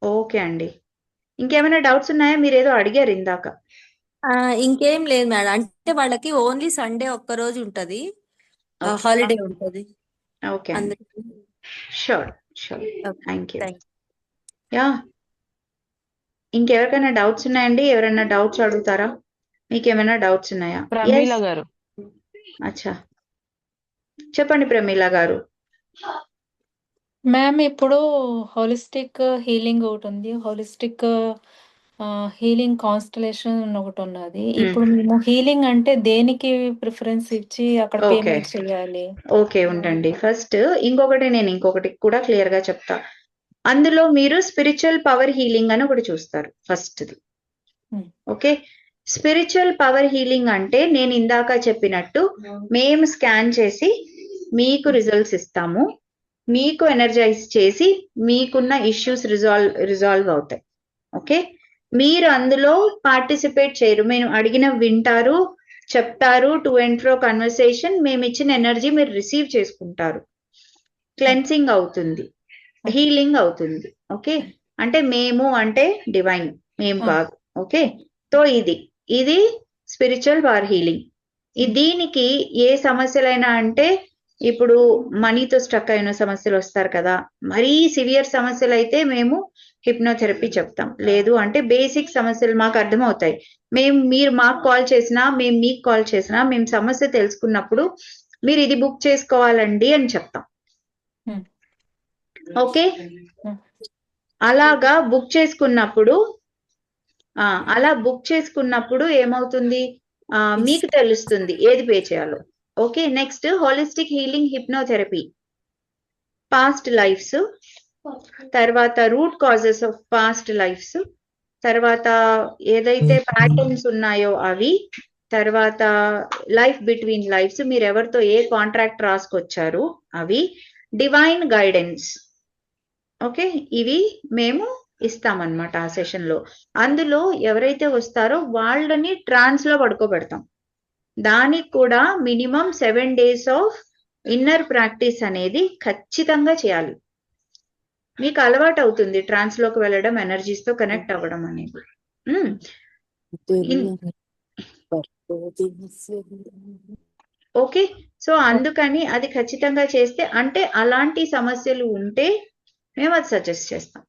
ఓకే అండి, ఇంకేమైనా డౌట్స్ ఉన్నాయా? మీరు ఏదో అడిగారు ఇందాక. ఇంకేం లేదు మేడం, అంటే వాళ్ళకి ఓన్లీ సండే ఒక్క రోజు ఉంటది, హాలిడే ఉంటది. ఓకే అండి, షూర్. Thank you. యా, ఇంకెవరికైనా డౌట్స్ ఉన్నాయండి? ఎవరైనా డౌట్స్ అడుగుతారా? మీకేమైనా డౌట్స్ ఉన్నాయా? ప్రమీల గారు. అచ్చా, చెప్పండి ప్రమీల గారు. మ్యామ్, ఇప్పుడు హోలిస్టిక్ హీలింగ్ ఒకటి ఉంది, హోలిస్టిక్ హీలింగ్ కాన్స్టలేషన్ ఒకటి ఉన్నది. ఇప్పుడు మేము హీలింగ్ అంటే దేనికి ప్రిఫరెన్స్ ఇచ్చి అక్కడ పేమెంట్ చేయాలి? ఓకే, ఉండండి. ఫస్ట్ ఇంకొకటి కూడా క్లియర్ గా చెప్తా. అందులో మీరు స్పిరిచువల్ పవర్ హీలింగ్ అని ఒకటి చూస్తారు first. Okay, spiritual power healing అంటే నేను ఇందాక చెప్పినట్టు మేము స్కాన్ చేసి మీకు రిజల్ట్స్ ఇస్తాము, మీకు ఎనర్జైజ్ చేసి మీకున్న ఇష్యూస్ రిజాల్వ్ అవుతాయి. ఓకే, మీరు అందులో పార్టిసిపేట్ చేయరు, మేము అడిగిన వింటారు, చెప్తారు, టు అండ్ ఫ్రో కన్వర్సేషన్, మేము ఇచ్చిన ఎనర్జీ మీరు రిసీవ్ చేసుకుంటారు, క్లెన్సింగ్ అవుతుంది, హీలింగ్ అవుతుంది. ఓకే, అంటే మేము అంటే డివైన్, మేము కాదు. ఓకే, సో ఇది స్పిరిచువల్ పవర్ హీలింగ్. దీనికి ఏ సమస్యలైనా, అంటే ఇప్పుడు మనీతో స్ట్రక్ అయిన సమస్యలు వస్తారు కదా, మరీ సివియర్ సమస్యలు అయితే మేము హిప్నోథెరపీ చెప్తాం. లేదు అంటే బేసిక్ సమస్యలు మాకు అర్థమవుతాయి, మీరు మాకు కాల్ చేసినా మేము మీకు కాల్ చేసినా మేము సమస్య తెలుసుకున్నప్పుడు మీరు ఇది బుక్ చేసుకోవాలండి అని చెప్తాం. ఓకే, అలాగా బుక్ చేసుకున్నప్పుడు ఏమవుతుంది, మీకు తెలుస్తుంది ఏది పే చేయాలో. Okay, next holistic healing hypnotherapy, past lives, తర్వాత root causes of past lives, తర్వాత ఏదైతే ప్యాటర్న్స్ ఉన్నాయో అవి, తర్వాత లైఫ్ బిట్వీన్ లైఫ్స్, మీరు ఎవరితో ఏ కాంట్రాక్ట్ రాసుకొచ్చారు అవి, డివైన్ గైడెన్స్. ఓకే, ఇవి మేము ఇస్తామన్నమాట ఆ సెషన్ లో. అందులో ఎవరైతే వస్తారో వాళ్ళని ట్రాన్స్ లో పడుకోబెడతాం. దానికి కూడా minimum 7 days of inner practice అనేది ఖచ్చితంగా చేయాలి. మీకు అలవాటు అవుతుంది ట్రాన్స్ లోకి వెళ్ళడం, ఎనర్జీస్ తో కనెక్ట్ అవ్వడం అనేది. ఓకే, సో అందుకని అది ఖచ్చితంగా చేస్తే, అంటే అలాంటి సమస్యలు ఉంటే మేము అది సజెస్ట్ చేస్తాం.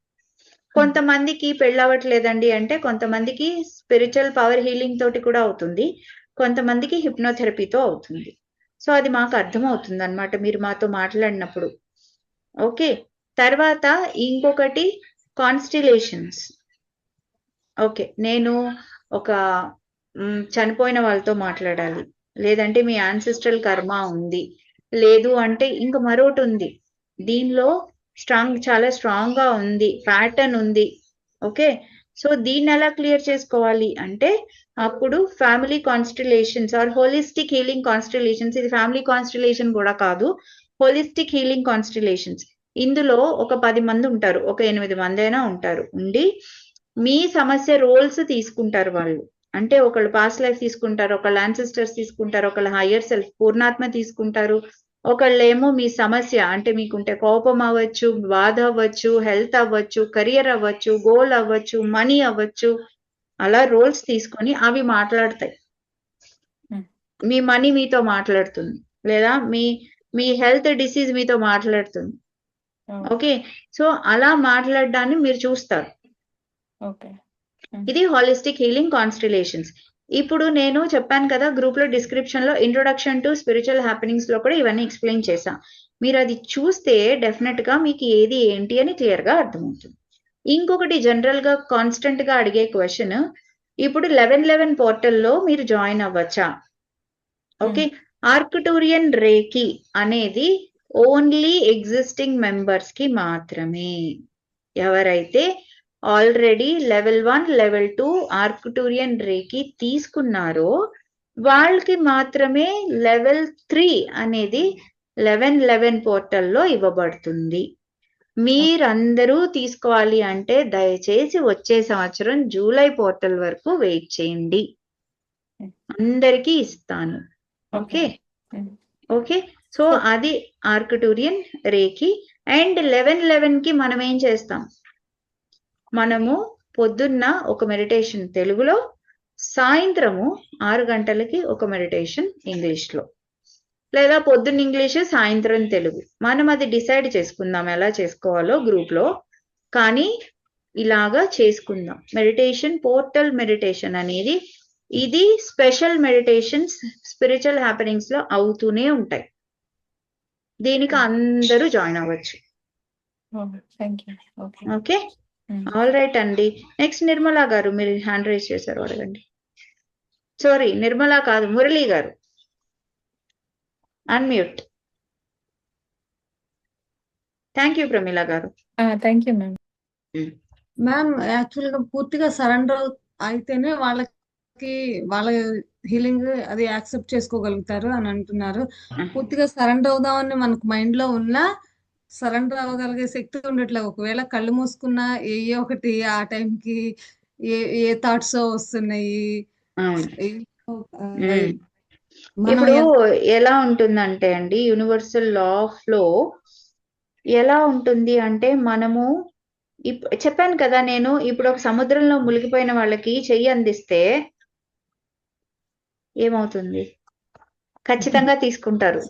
కొంతమందికి పెళ్ళవట్లేదండి అంటే కొంతమందికి స్పిరిచువల్ పవర్ హీలింగ్ తోటి కూడా అవుతుంది. కొంతమందికి హిప్నోథెరపీతో అవుతుంది. సో అది మాకు అర్థమవుతుంది అన్నమాట మీరు మాతో మాట్లాడినప్పుడు. ఓకే, తర్వాత ఇంకొకటి కాన్స్టిలేషన్స్. ఓకే, నేను ఒక చనిపోయిన వాళ్ళతో మాట్లాడాలి, లేదంటే మీ యాన్సిస్ట్రల్ కర్మ ఉంది, లేదు అంటే ఇంక మరొకటి ఉంది, దీనిలో చాలా స్ట్రాంగ్ గా ఉంది, ప్యాటర్న్ ఉంది. ఓకే, సో దీన్ని ఎలా క్లియర్ చేసుకోవాలి అంటే అప్పుడు family constellations or holistic healing constellations. ఇది ఫ్యామిలీ కాన్స్టిలేషన్ కూడా కాదు, హోలిస్టిక్ హీలింగ్ కాన్స్టిలేషన్స్. ఇందులో ఒక 10 మంది ఉంటారు, ఒక 8 మంది అయినా ఉంటారు. ఉండి మీ సమస్య రోల్స్ తీసుకుంటారు వాళ్ళు. అంటే ఒకళ్ళు పాస్ట్ లైఫ్ తీసుకుంటారు, ఒకళ్ళు యాన్సిస్టర్స్ తీసుకుంటారు, ఒకళ్ళు హయ్యర్ సెల్ఫ్ పూర్ణాత్మ తీసుకుంటారు, ఒకళ్ళేమో మీ సమస్య అంటే మీకుంటే కోపం అవ్వచ్చు, బాధ అవ్వచ్చు, హెల్త్ అవ్వచ్చు, కెరియర్ అవ్వచ్చు, గోల్ అవ్వచ్చు, మనీ అవ్వచ్చు. అలా రోల్స్ తీసుకొని అవి మాట్లాడతాయి. మీ మనీ మీతో మాట్లాడుతుంది, లేదా మీ హెల్త్ డిసీజ్ మీతో మాట్లాడుతుంది. ఓకే, సో అలా మాట్లాడడాన్ని మీరు చూస్తారు. ఇది హాలిస్టిక్ హీలింగ్ కాన్స్టిలేషన్స్. ఇప్పుడు నేను చెప్పాను కదా గ్రూప్ లో డిస్క్రిప్షన్ లో ఇంట్రొడక్షన్ టు స్పిరిచువల్ హ్యాపెనింగ్స్ లో కూడా ఇవన్నీ ఎక్స్ప్లెయిన్ చేశా. మీరు అది చూస్తే డెఫినెట్ గా మీకు ఏది ఏంటి అని క్లియర్ గా అర్థమవుతుంది. ఇంకొకటి జనరల్ గా కాన్స్టెంట్ గా అడిగే క్వశ్చన్, ఇప్పుడు 1111 పోర్టల్లో మీరు జాయిన్ అవ్వచ్చా? ఓకే, ఆర్క్టూరియన్ రేకి అనేది ఓన్లీ ఎగ్జిస్టింగ్ మెంబర్స్ కి మాత్రమే. ఎవరైతే ఆల్రెడీ లెవెల్ 1 లెవెల్ 2 ఆర్క్టూరియన్ రేకి తీసుకున్నారో వాళ్ళకి మాత్రమే లెవెల్ 3 అనేది 1111 పోర్టల్లో ఇవ్వబడుతుంది. మీరందరూ తీసుకోవాలి అంటే దయచేసి వచ్చే సంవత్సరం జూలై పోర్టల్ వరకు వెయిట్ చేయండి, అందరికీ ఇస్తాను. ఓకే ఓకే, సో అది ఆర్క్టూరియన్ రేకి. అండ్ 1111 కి మనం ఏం చేస్తాం, మనము పొద్దున్న ఒక మెడిటేషన్ తెలుగులో, సాయంత్రము 6 గంటలకి ఒక మెడిటేషన్ ఇంగ్లీష్లో, లేదా పొద్దున్న ఇంగ్లీష్ సాయంత్రం తెలుగు. మనం అది డిసైడ్ చేసుకుందాం ఎలా చేసుకోవాలో గ్రూప్ లో, కానీ ఇలాగా చేసుకుందాం. మెడిటేషన్ పోర్టల్ మెడిటేషన్ అనేది ఇది స్పెషల్ మెడిటేషన్స్ స్పిరిచువల్ హ్యాపెనింగ్స్ లో అవుతూనే ఉంటాయి. దీనికి అందరూ జాయిన్ అవ్వచ్చు. ఓకే, ఆల్ రైట్ అండి. నెక్స్ట్ నిర్మలా గారు, మీరు హ్యాండ్ రైజ్ చేశారు, అడగండి. సారీ, నిర్మలా కాదు, మురళి గారు, అన్మ్యూట్. థ్యాంక్ యూ ప్రమీల గారు. Thank you ma'am. Ma'am, actual గా పూర్తిగా సరెండర్ అయితేనే వాళ్ళ హీలింగ్ అది యాక్సెప్ట్ చేసుకోగలుగుతారు అని అంటున్నారు. పూర్తిగా సరెండర్ అవుదామని మనకు మైండ్ లో ఉన్నా సరెండర్ అవ్వగలిగే శక్తి ఉండట్లేదు. ఒకవేళ కళ్ళు మూసుకున్నా ఏ ఒకటి ఆ టైంకి ఏ థాట్స్ వస్తున్నాయి. ఇప్పుడు ఎలా ఉంటుందంటే అండి, యూనివర్సల్ లా ఆఫ్ లో ఎలా ఉంటుంది అంటే, మనము చెప్పాను కదా నేను, ఇప్పుడు ఒక సముద్రంలో మునిగిపోయిన వాళ్ళకి చెయ్యి అందిస్తే ఏమవుతుంది? ఖచ్చితంగా తీసుకుంటారు.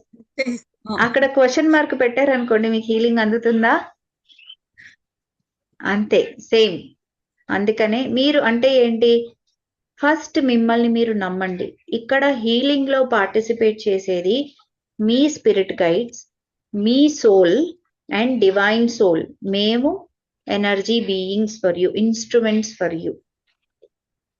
అక్కడ క్వశ్చన్ మార్క్ పెట్టారనుకోండి, మీకు హీలింగ్ అందుతుందా? అంతే, సేమ్. అందుకనే మీరు అంటే ఏంటి, ఫస్ట్ మిమ్మల్ని మీరు నమ్మండి. ఇక్కడ హీలింగ్ లో పార్టిసిపేట్ చేసేది మీ స్పిరిట్ గైడ్స్, మీ సోల్ అండ్ డివైన్ సోల్. మేము energy beings for you, instruments for you.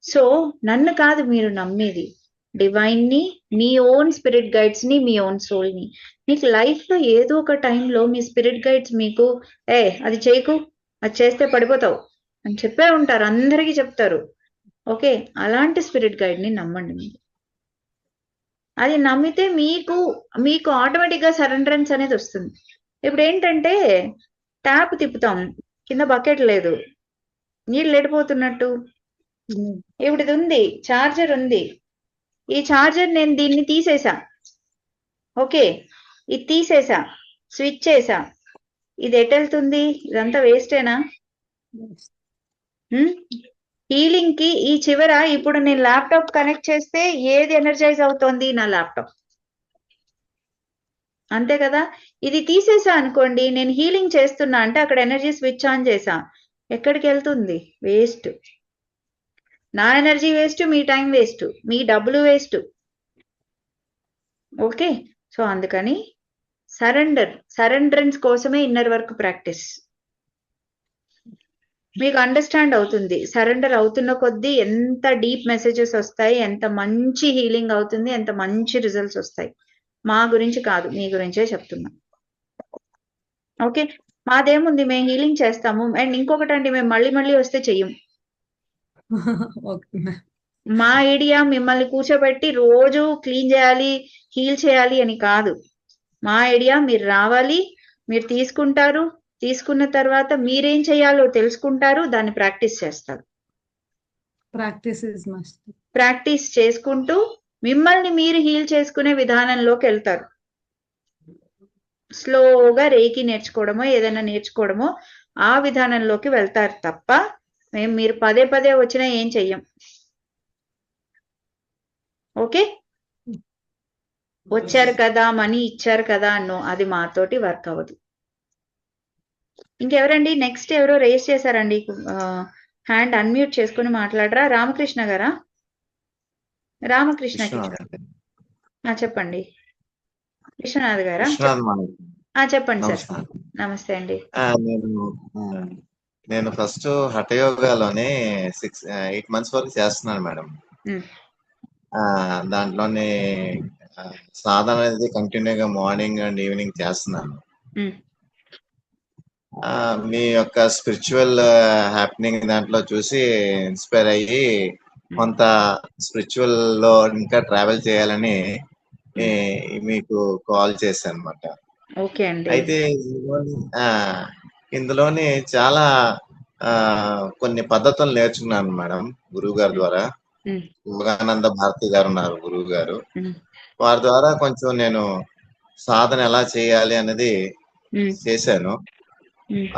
So నన్ను కాదు మీరు నమ్మేది, డివైన్ ని, మీ ఓన్ స్పిరిట్ గైడ్స్ ని, మీ ఓన్ సోల్ ని. మీకు లైఫ్ లో ఏదో ఒక టైంలో మీ స్పిరిట్ గైడ్స్ మీకు అది చేయకు, అది చేస్తే పడిపోతావు అని చెప్పే ఉంటారు, అందరికీ చెప్తారు. ఓకే, అలాంటి స్పిరిట్ గైడ్ ని నమ్మండి. మీరు అది నమ్మితే మీకు ఆటోమేటిక్ గా సరెండరెన్స్ అనేది వస్తుంది. ఇప్పుడు ఏంటంటే ట్యాప్ తిప్పుతాం, కింద బకెట్ లేదు, నీళ్ళు ఎడిపోతున్నట్టు. ఇప్పుడు ఇది ఉంది, చార్జర్ ఉంది, ఈ చార్జర్ నేను దీన్ని తీసేసా. ఓకే, ఇది తీసేసా, స్విచ్ చేసా, ఇది ఎటు వెళ్తుంది? ఇదంతా వేస్టేనా? హీలింగ్ కి ఈ చివర ఇప్పుడు నేను ల్యాప్టాప్ కనెక్ట్ చేస్తే ఏది ఎనర్జైజ్ అవుతోంది? నా ల్యాప్టాప్. అంతే కదా. ఇది తీసేసా అనుకోండి, నేను హీలింగ్ చేస్తున్నా అంటే అక్కడ ఎనర్జీ స్విచ్ ఆన్ చేసా, ఎక్కడికి వెళ్తుంది? వేస్ట్. నా ఎనర్జీ వేస్ట్, మీ టైం వేస్ట్, మీ డబ్బులు వేస్ట్. ఓకే, సో అందుకని సరెండరెన్స్ కోసమే ఇన్నర్ వర్క్ ప్రాక్టీస్. మీకు అండర్స్టాండ్ అవుతుంది. సరెండర్ అవుతున్న కొద్దీ ఎంత డీప్ మెసేజెస్ వస్తాయి, ఎంత మంచి హీలింగ్ అవుతుంది, ఎంత మంచి రిజల్ట్స్ వస్తాయి. మా గురించి కాదు, మీ గురించే చెప్తున్నా. ఓకే, మాదేముంది, మేము హీలింగ్ చేస్తాము. అండ్ ఇంకొకటి అండి, మేము మళ్ళీ మళ్ళీ వస్తే చెయ్యం. Okay ma'am. మా ఐడియా మిమ్మల్ని కూర్చోబెట్టి రోజు క్లీన్ చేయాలి, హీల్ చేయాలి అని కాదు. మా ఐడియా మీరు రావాలి, మీరు తీసుకుంటారు, తీసుకున్న తర్వాత మీరేం చేయాలో తెలుసుకుంటారు, దాన్ని ప్రాక్టీస్ చేస్తారు. Practice is must. ప్రాక్టీస్ చేసుకుంటూ మిమ్మల్ని మీరు హీల్ చేసుకునే విధానంలోకి వెళ్తారు. స్లోగా రేకి నేర్చుకోవడమో ఏదైనా నేర్చుకోవడమో ఆ విధానంలోకి వెళ్తారు తప్ప మీరు పదే పదే వచ్చినా ఏం చెయ్యం. ఓకే, వచ్చారు కదా, మనీ ఇచ్చారు కదా అన్నో, అది మాతోటి వర్క్ అవ్వదు. ఇంకెవరండి? నెక్స్ట్ ఎవరో రేస్ చేశారండి, హ్యాండ్ అన్మ్యూట్ చేసుకుని మాట్లాడరా? రామకృష్ణ గారా? రామకృష్ణకి చెప్పండి. విశ్వనాథ్ గారా? చెప్పండి సార్. నమస్తే అండి. నేను ఫస్ట్ హఠయోగాలోనే 8 months వరకు చేస్తున్నాను మేడం. దాంట్లోనే సాధన అనేది కంటిన్యూగా మార్నింగ్ అండ్ ఈవినింగ్ చేస్తున్నాను. మీ యొక్క స్పిరిచువల్ హ్యాపెనింగ్ దాంట్లో చూసి ఇన్స్పైర్ అయ్యి కొంత స్పిరిచువల్ లో ఇంకా ట్రావెల్ చేయాలని మీకు కాల్ చేశాను అనమాట. ఓకే అండి. అయితే ఇందులోని చాలా కొన్ని పద్ధతులు నేర్చుకున్నాను మేడం గురువు గారి ద్వారా. యోగానంద భారతి గారు ఉన్నారు గురువు గారు, వారి ద్వారా కొంచెం నేను సాధన ఎలా చేయాలి అనేది చేశాను.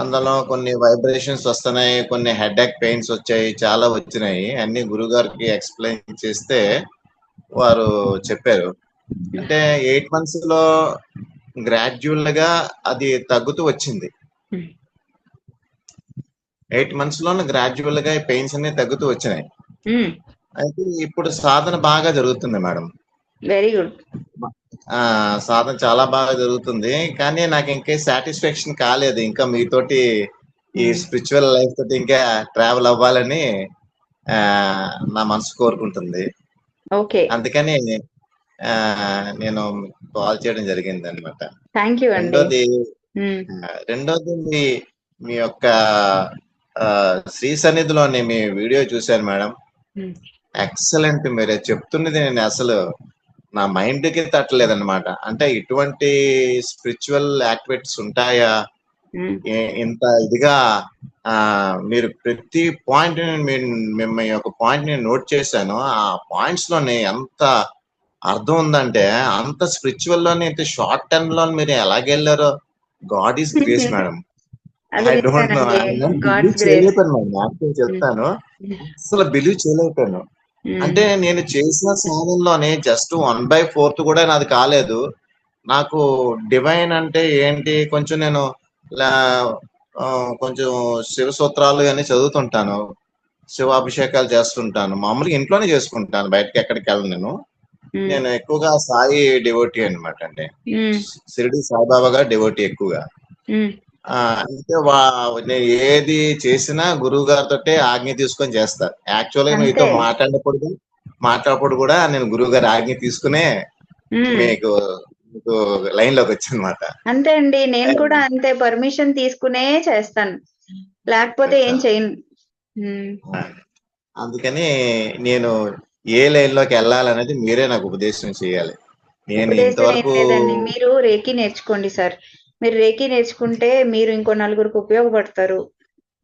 అందులో కొన్ని వైబ్రేషన్స్ వస్తున్నాయి, కొన్ని హెడేక్ పెయిన్స్ వచ్చాయి, చాలా వచ్చినాయి. అన్ని గురువు గారికి ఎక్స్ప్లెయిన్ చేస్తే వారు చెప్పారు, అంటే 8 months లో గ్రాడ్యువల్ గా అది తగ్గుతూ వచ్చింది. 8 months లోనే గ్రాడ్యువల్ గా పెయిన్స్ అన్ని తగ్గుతూ వచ్చినాయి. అయితే ఇప్పుడు సాధన బాగా జరుగుతుంది మేడం. Very good. సాధన చాలా బాగా జరుగుతుంది, కానీ నాకు ఇంకా సాటిస్ఫాక్షన్ కాలేదు. ఇంకా మీతోటి ఈ స్పిరిచువల్ లైఫ్ తోటి ఇంకా ట్రావెల్ అవ్వాలని నా మనసు కోరుకుంటుంది. ఓకే, అందుకని నేను కాల్ చేయడం జరిగింది అనమాట. థాంక్యూ అండి. రెండోది మీ యొక్క శ్రీ సన్నిధిలోని మీ వీడియో చూశాను మేడం. ఎక్సలెంట్. మీరు చెప్తున్నది నేను అసలు నా మైండ్ కి తట్టలేదు అనమాట. అంటే ఇటువంటి స్పిరిచువల్ యాక్టివిటీస్ ఉంటాయా, ఇంత ఇదిగా మీరు ప్రతి పాయింట్ మీ యొక్క పాయింట్ నేను నోట్ చేశాను. ఆ పాయింట్స్ లోని ఎంత అర్థం ఉందంటే, అంత స్పిరిచువల్ లోని ఇంత షార్ట్ టర్మ్ లో మీరు ఎలాగెళ్ళారో, God is grace madam. I don't know, చేయలేకపోయాను మేడం. యాక్చువల్ చెప్తాను, అసలు బిలీవ్ చేయలేకపోయాను. అంటే నేను చేసిన సాధనలోనే జస్ట్ 1/4 కూడా నాది కాలేదు. నాకు డివైన్ అంటే ఏంటి, కొంచెం నేను కొంచెం శివ సూత్రాలు అని చదువుతుంటాను, శివాభిషేకాలు చేస్తుంటాను. మామూలుగా ఇంట్లోనే చేసుకుంటాను, బయటకి ఎక్కడికి వెళ్ళను నేను. ఎక్కువగా సాయి డివోటీ అనమాట అండి, షిరిడి సాయిబాబా గారు డివోటీ ఎక్కువగా. అంటే నేను ఏది చేసినా గురువు గారితో ఆజ్ఞ తీసుకొని చేస్తాను. యాక్చువల్గా మీతో మాట్లాడప్పుడు కూడా నేను గురువు గారి ఆజ్ఞ తీసుకునే మీకు లైన్ లోకి వచ్చి అనమాట. అంతే అండి, నేను కూడా అంతే, పర్మిషన్ తీసుకునే చేస్తాను, లేకపోతే ఏం చేయను. అందుకని నేను ఏ లైన్ లోకి వెళ్ళాలనేది మీరే నాకు ఉపదేశం చేయాలి. నేను ఇంతవరకు మీరు రేకి నేర్చుకోండి సార్. మీరు రేకి నేర్చుకుంటే మీరు ఇంకో నలుగురికి ఉపయోగపడతారు.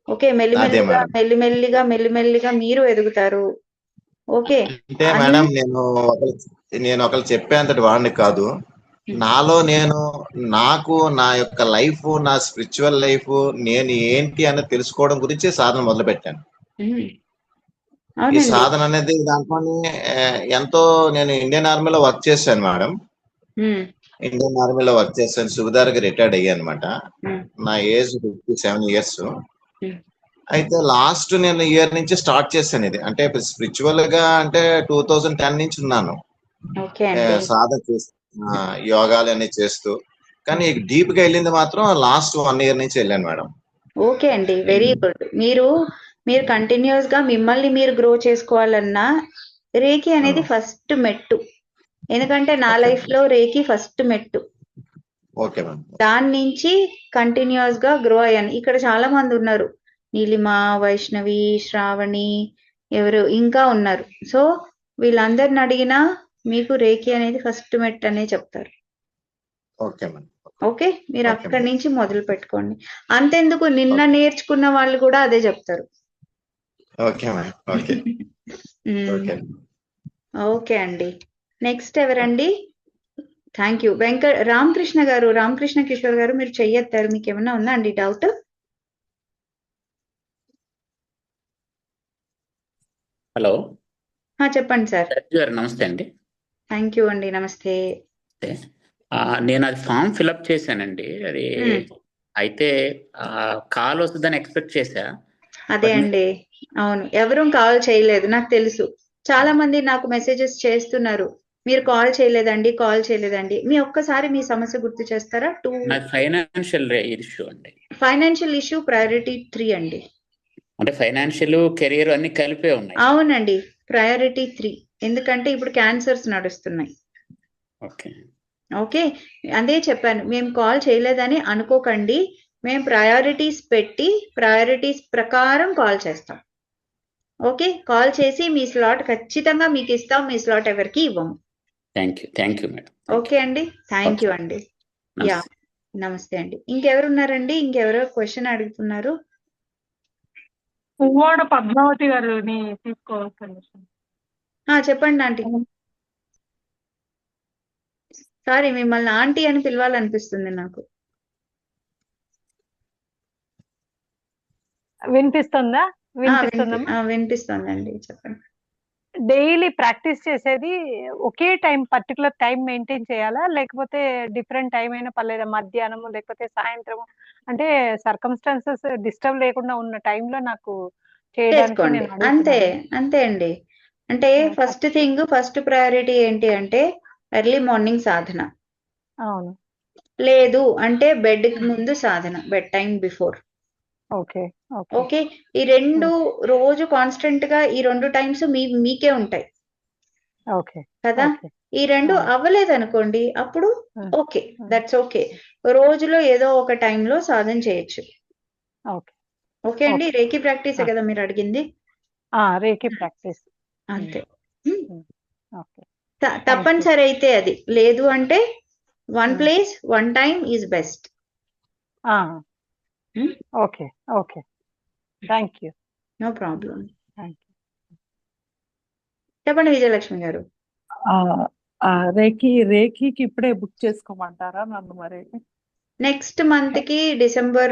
ఓకే, మెల్లిమెల్లిగా మీరు ఎదుగుతారు. ఓకే. అంటే మేడం నేను ఒకరు చెప్పేంతటి వాడిని కాదు. నాలో నాకు నా యొక్క లైఫ్, నా స్పిరిచువల్ లైఫ్ నేను ఏంటి అని తెలుసుకోవడం గురించి సాధన మొదలు పెట్టాను. ఈ సాధన అనేది దాంట్లోనే ఎంతో, నేను ఇండియన్ ఆర్మీలో వర్క్ చేశాను మేడం. ఇండియన్ ఆర్మీలో వర్క్ చేశాను, సుబేదార్గా రిటైర్డ్ అయ్యాను అనమాట. నా ఏజ్ 57 years. అయితే లాస్ట్ నేను ఇయర్ నుంచి స్టార్ట్ చేశాను ఇది. అంటే స్పిరిచువల్ గా అంటే 2010 నుంచి ఉన్నాను. ఓకే అండి. సాధన చేస్తూ యోగాలు అన్ని చేస్తూ, కానీ డీప్ గా వెళ్ళింది మాత్రం లాస్ట్ 1 ఇయర్ నుంచి వెళ్ళాను మేడం. ఓకే అండి, వెరీ గుడ్. మీరు కంటిన్యూస్ గా మిమ్మల్ని మీరు గ్రో చేసుకోవాలన్నా రేకి అనేది ఫస్ట్ మెట్టు. ఎందుకంటే నా Okay. లైఫ్ లో రేకి ఫస్ట్ మెట్టు. Okay madam. దాని నుంచి కంటిన్యూస్ గా గ్రో అయ్యాను. ఇక్కడ చాలా మంది ఉన్నారు, నీలిమ, వైష్ణవి, శ్రావణి, ఎవరు ఇంకా ఉన్నారు. సో వీళ్ళందరిని అడిగినా మీకు రేకి అనేది ఫస్ట్ మెట్ అనే చెప్తారు. Okay madam. ఓకే, మీరు Okay, అక్కడి నుంచి మొదలు పెట్టుకోండి. అంతెందుకు, నిన్న నేర్చుకున్న వాళ్ళు కూడా అదే చెప్తారు. Okay madam. Okay okay okay అండి. నెక్స్ట్ ఎవరండి? Thank you. రామకృష్ణ గారు, రామకృష్ణ కిషోర్ గారు, మీరు చెయ్యెత్తారు. మీకు ఏమైనా ఉందా అండి డౌట్? హలో చెప్పండి సార్. గారు నమస్తే అండి. థ్యాంక్ యూ అండి, నమస్తే. నేను అది ఫామ్ ఫిలప్ చేశానండి. అది అయితే కాల్ వస్తుందని ఎక్స్పెక్ట్ చేశా. అదే అండి, అవును, ఎవరూ కాల్ చేయలేదు, నాకు తెలుసు. చాలా మంది నాకు మెసేజెస్ చేస్తున్నారు, మీరు కాల్ చేయలేదండి. మీ ఒక్కసారి మీ సమస్య గుర్తు చేస్తారా? ఫైనాన్షియల్ ఇష్యూ అండి. ఫైనాన్షియల్ ఇష్యూ ప్రయారిటీ 3 అండి. అంటే ఫైనాన్షియల్, కెరీర్ అన్ని కలిపే ఉన్నాయి. అవునండి, ప్రయారిటీ 3. ఎందుకంటే ఇప్పుడు క్యాన్సర్స్ నడుస్తున్నాయి. ఓకే ఓకే, అదే చెప్పాను, మేము కాల్ చేయలేదని అనుకోకండి. మేము ప్రయారిటీస్ పెట్టి ప్రయారిటీస్ ప్రకారం కాల్ చేస్తాం. ఓకే, కాల్ చేసి మీ స్లాట్ ఖచ్చితంగా మీకు ఇస్తాం, మీ స్లాట్ ఎవరికి ఇవ్వము. Thank you madam. ఓకే అండి, థ్యాంక్ యూ అండి. యా, నమస్తే అండి. ఇంకెవరున్నారండి? ఇంకెవరో క్వశ్చన్ అడుగుతున్నారు. పువ్వాడ పద్మావతి గారిని తీసుకోవాల్సింది. చెప్పండి ఆంటీ. సారీ, మిమ్మల్ని ఆంటీ అని పిలవాలనిపిస్తుంది నాకు. వినిపిస్తుందా? వినిపిస్తుందండి, చెప్పండి. డైలీ ప్రాక్టీస్ చేసేది ఒకే టైం, పర్టికులర్ టైం మెయింటైన్ చేయాలా, లేకపోతే డిఫరెంట్ టైం అయినా పర్లేదా? మధ్యాహ్నము లేకపోతే సాయంత్రం, అంటే సర్కమ్స్టాన్సెస్ డిస్టర్బ్ లేకుండా ఉన్న టైంలో నాకు చేయడానికి చేసుకోండి. నేను అంతే అడుగుతున్నాను. అంతే అండి. అంటే ఫస్ట్ ప్రయారిటీ ఏంటి అంటే ఎర్లీ మార్నింగ్ సాధన. అవును. లేదు అంటే బెడ్ కి ముందు సాధన, bed time before. Okay okay, ఈ 2 రోజు కాన్స్టెంట్ గా ఈ 2 టైమ్స్ మీకే ఉంటాయి ఓకే కదా. ఈ 2 అవ్వలేదు అనుకోండి, అప్పుడు ఓకే, దట్స్ ఓకే. రోజులో ఏదో ఒక టైంలో సాధన చేయొచ్చు. ఓకే అండి. రేకి ప్రాక్టీస్ కదా మీరు అడిగింది? రేకి ప్రాక్టీస్ అంతే. ఓకే, తప్పనిసరి అయితే అది, లేదు అంటే 1 place 1 time is best. Okay okay, thank you. No problem. Thank you. చెప్పండి విజయలక్ష్మి గారు. రేఖీకి ఇప్పుడే బుక్ చేసుకోమంటారా నన్ను? మరి నెక్స్ట్ మంత్ కి December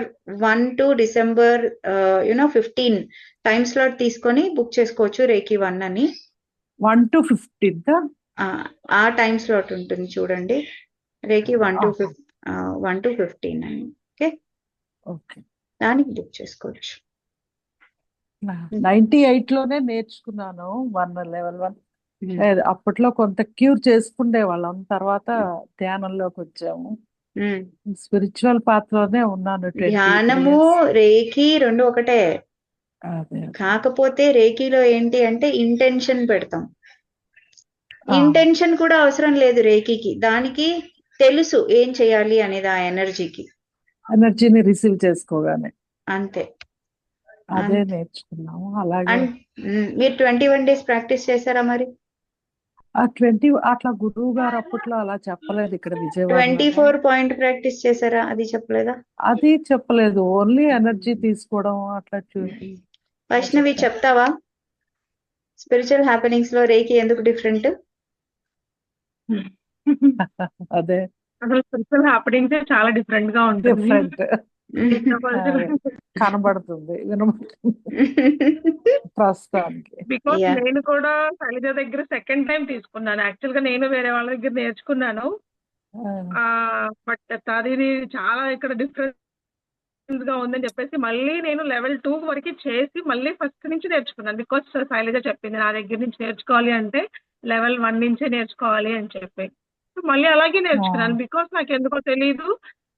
1 to December 15 time slot తీసుకొని బుక్ చేసుకోవచ్చు, రేకి 1 అని. 1 to 15 ఆ టైం స్లాట్ ఉంటుంది చూడండి, రేకి 1 to 15 అని. ఓకే, దానికి బుక్ చేసుకోవచ్చు. 98 లోనే నేర్చుకున్నాను 1 level 1. అప్పట్లో కొంత క్యూర్ చేసుకుండే వాళ్ళం, తర్వాత ధ్యానంలోకి వచ్చాము. స్పిరిచువల్ పాత్రలోనే ఉన్నాను. ధ్యానము రేకి 2 ఒకటే. కాకపోతే రేకిలో ఏంటి అంటే ఇంటెన్షన్ పెడతాం. ఇంటెన్షన్ కూడా అవసరం లేదు రేకికి, దానికి తెలుసు ఏం చేయాలి అనేది, ఆ ఎనర్జీని రిసీవ్ చేసుకోగానే. అంతే, అదే నేర్చుకున్నాము. అలాగే మీరు 21 days ప్రాక్టీస్ చేశారా మరి? 20 అట్లా గురువు గారు అప్పట్లో అలా చెప్పలేదు. ఇక్కడ విజయవాడ 24 point ప్రాక్టీస్ చేశారా? అది చెప్పలేదా? అది చెప్పలేదు, ఓన్లీ ఎనర్జీ తీసుకోవడం అట్లా. వైష్ణవి చెప్తావా, స్పిరిచువల్ హ్యాపెనింగ్స్ లో రేకి ఎందుకు డిఫరెంట్? అదే అసలు స్పిరిచువల్ హ్యాపెనింగ్స్ చాలా డిఫరెంట్ గా ఉంటుంది. కనబడుతుంది, ప్రస్తుతానికి. బికాస్ నేను కూడా శైలజ దగ్గర సెకండ్ టైం తీసుకున్నాను. యాక్చువల్ గా నేను వేరే వాళ్ళ దగ్గర నేర్చుకున్నాను, బట్ అది చాలా ఇక్కడ డిఫరెన్స్ గా ఉందని చెప్పేసి మళ్ళీ నేను లెవెల్ 2 వరకు చేసి మళ్ళీ ఫస్ట్ నుంచి నేర్చుకున్నాను. బికాస్ శైలజ చెప్పింది నా దగ్గర నుంచి నేర్చుకోవాలి అంటే లెవెల్ 1 నుంచే నేర్చుకోవాలి అని చెప్పి. సో మళ్ళీ అలాగే నేర్చుకున్నాను. బికాస్ నాకు ఎందుకో తెలీదు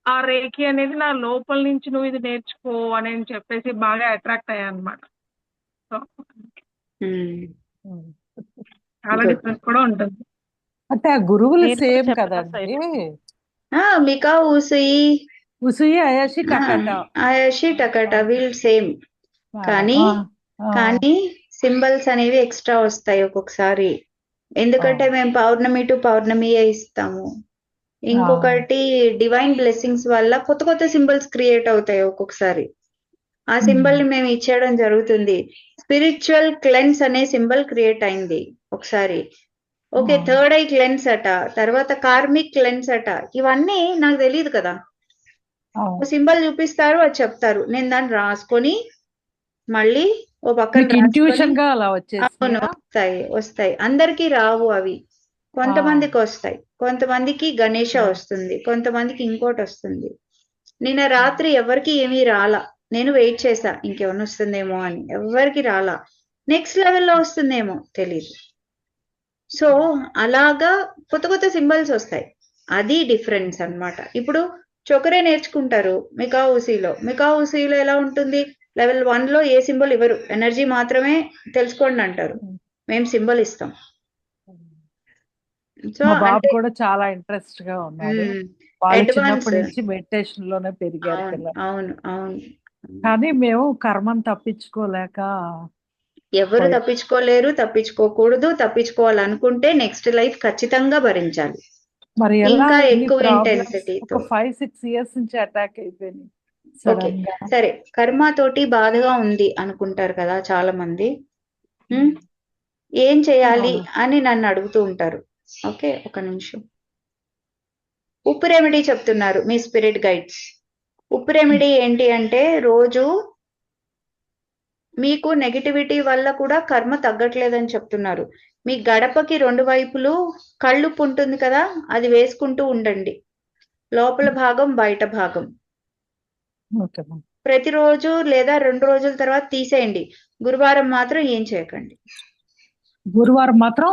ఆ రేఖి అనేది నా లోపల నుంచి నువ్వు ఇది నేర్చుకో అని చెప్పేసి బాగా అట్రాక్ట్ అయ్యా అనమాట. సో చాలా గుడ్. డిఫరెన్స్ కూడా ఉంటుంది. అంటే ఆ గురువులు నేను కూడా సేమ్ చెప్పనా కదండి. మికా ఉసుయి ఉసుయి అయాషి టకట ఆయషి టకట వీల్ సేమ్, మేడం. కానీ కానీ సింబల్స్ అనేవి ఎక్స్ట్రా వస్తాయి ఒక్కొక్కసారి. ఎందుకంటే మేము పౌర్ణమి టు పౌర్ణమియే ఇస్తాము. ఇంకొకటి డివైన్ బ్లెస్సింగ్స్ వల్ల కొత్త కొత్త సింబల్స్ క్రియేట్ అవుతాయి ఒక్కొక్కసారి. ఆ సింబల్ ని మేము ఇచ్చేయడం జరుగుతుంది. స్పిరిచువల్ క్లెన్స్ అనే సింబల్ క్రియేట్ అయింది ఒకసారి. ఓకే, థర్డ్ ఐ క్లెన్స్ అట, తర్వాత కార్మిక్ క్లెన్స్ అట. ఇవన్నీ నాకు తెలియదు కదా. సింబల్ చూపిస్తారు, అది చెప్తారు, నేను దాన్ని రాసుకొని మళ్ళీ ఓ పక్కన రాసుకొని ఇంట్యూషన్ గా అలా అవును వచ్చేసి వస్తాయి. అందరికీ రావు అవి, కొంతమందికి వస్తాయి. కొంతమందికి గణేష వస్తుంది, కొంతమందికి ఇంకోటి వస్తుంది. నిన్న రాత్రి ఎవరికి ఏమీ రాలా, నేను వెయిట్ చేశా ఇంకేమైనా వస్తుందేమో అని. ఎవరికి రాలా. నెక్స్ట్ లెవెల్లో వస్తుందేమో తెలీదు. సో అలాగా కొత్త కొత్త సింబల్స్ వస్తాయి. అది డిఫరెన్స్ అన్నమాట. ఇప్పుడు చొకరే నేర్చుకుంటారు మికా ఉసీలో ఎలా ఉంటుంది? లెవెల్ 1 లో ఏ సింబల్ ఇవ్వరు, ఎనర్జీ మాత్రమే తెలుసుకోండి అంటారు. మేము సింబల్ ఇస్తాం. సో మా బాబు అంటే కూడా చాలా ఇంట్రెస్ట్ గా ఉన్నాడు. వాళ్ళు అడ్వాన్స్. చిన్నప్పటి నుంచి మెడిటేషన్ లోనే పెరిగారు అవును పిల్లలు. అవును అవును. కానీ మేము కర్మను తప్పించుకోలేక ఎవరు తప్పించుకోలేరు, తప్పించుకోకూడదు. తప్పించుకోవాలనుకుంటే నెక్స్ట్ లైఫ్ ఖచ్చితంగా భరించాలి, మరి ఎలా ఇంకా ఇన్ని ఎక్కువ ప్రాబ్లమ్స్ ఇంటెన్సిటీతో. ఒక 5-6 ఇయర్స్ నుంచి అటాక్ అయిపోయింది ఓకే, సడన్ గా. సరే. కర్మ తోటి బాధగా ఉంది అనుకుంటారు కదా చాలా మంది. ఏం చేయాలి అని నన్ను అడుగుతూ ఉంటారు. ఓకే, ఒక నిమిషం. ఉప్పు రెమెడీ చెప్తున్నారు మీ స్పిరిట్ గైడ్స్. ఉప్పు రెమెడీ ఏంటి అంటే, రోజు మీకు నెగిటివిటీ వల్ల కూడా కర్మ తగ్గట్లేదని చెప్తున్నారు. మీ గడపకి 2 వైపులు కళ్ళుప్పు ఉంటుంది కదా, అది వేసుకుంటూ ఉండండి. లోపల భాగం, బయట భాగం. Okay ma'am. ప్రతిరోజు లేదా 2 రోజుల తర్వాత తీసేయండి. గురువారం మాత్రం ఏం చేయకండి. గురువారం మాత్రం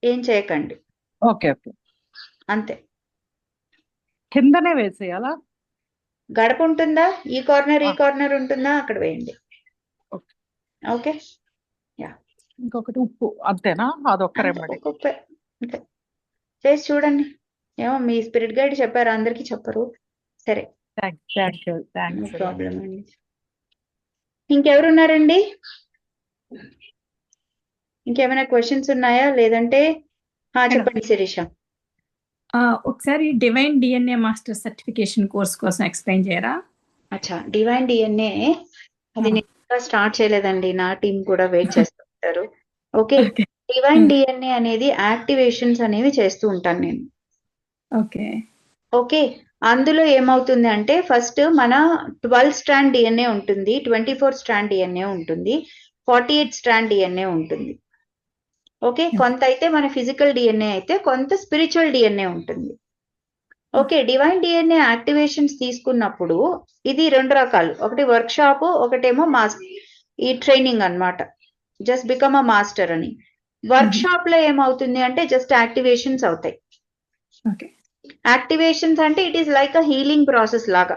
ఏం చేయకండి, ఓకే ఓకే. అంతే. కిందనే వేసేయాలా? గడప ఉంటుందా, ఈ కార్నర్ ఉంటుందా, అక్కడ వేయండి. ఓకే. ఓకే, ఇంకొకటి ఉప్పు అంతేనా? అదొక్క రెమెడీ. ఒక్కొక్క అంతే చేసి చూడండి. ఏమో మీ స్పిరిట్ గైడ్ చెప్పారు, అందరికీ చెప్పరు. సరే, thank you. No thanks. Problem అండి. ఇంకెవరున్నారండి? ఇంకేమైనా క్వశ్చన్స్ ఉన్నాయా? లేదంటే చెప్పండి శిరీష. ఒకసారి divine DNA master certification course కోసం ఎక్స్ప్లెయిన్ చేయరా? అచ్చా, డివైన్ డిఎన్ఏ అది నేను ఇంకా స్టార్ట్ చేయలేదండి. నా టీం కూడా వెయిట్ చేస్తూ ఉంటారు. ఓకే, డివైన్ డిఎన్ఏ అనేది యాక్టివేషన్స్ అనేవి చేస్తూ ఉంటాను నేను. ఓకే ఓకే, అందులో ఏమవుతుంది అంటే, ఫస్ట్ మన 12 స్ట్రాండ్ డిఎన్ఏ ఉంటుంది, 24 స్ట్రాండ్ డిఎన్ఏ ఉంటుంది, 48 స్ట్రాండ్ డిఎన్ఏ ఉంటుంది. ఓకే, కొంత అయితే మన ఫిజికల్ డిఎన్ఏ అయితే, కొంత స్పిరిచువల్ డిఎన్ఏ ఉంటుంది. ఓకే, డివైన్ డిఎన్ఏ యాక్టివేషన్స్ తీసుకున్నప్పుడు ఇది 2 రకాలు. ఒకటి వర్క్ షాప్, ఒకటేమో ఈ ట్రైనింగ్ అన్నమాట, జస్ట్ బికమ్ అ మాస్టర్ అని. వర్క్ షాప్ లో ఏమవుతుంది అంటే జస్ట్ యాక్టివేషన్స్ అవుతాయి. ఓకే యాక్టివేషన్స్ అంటే it is like a healing process లాగా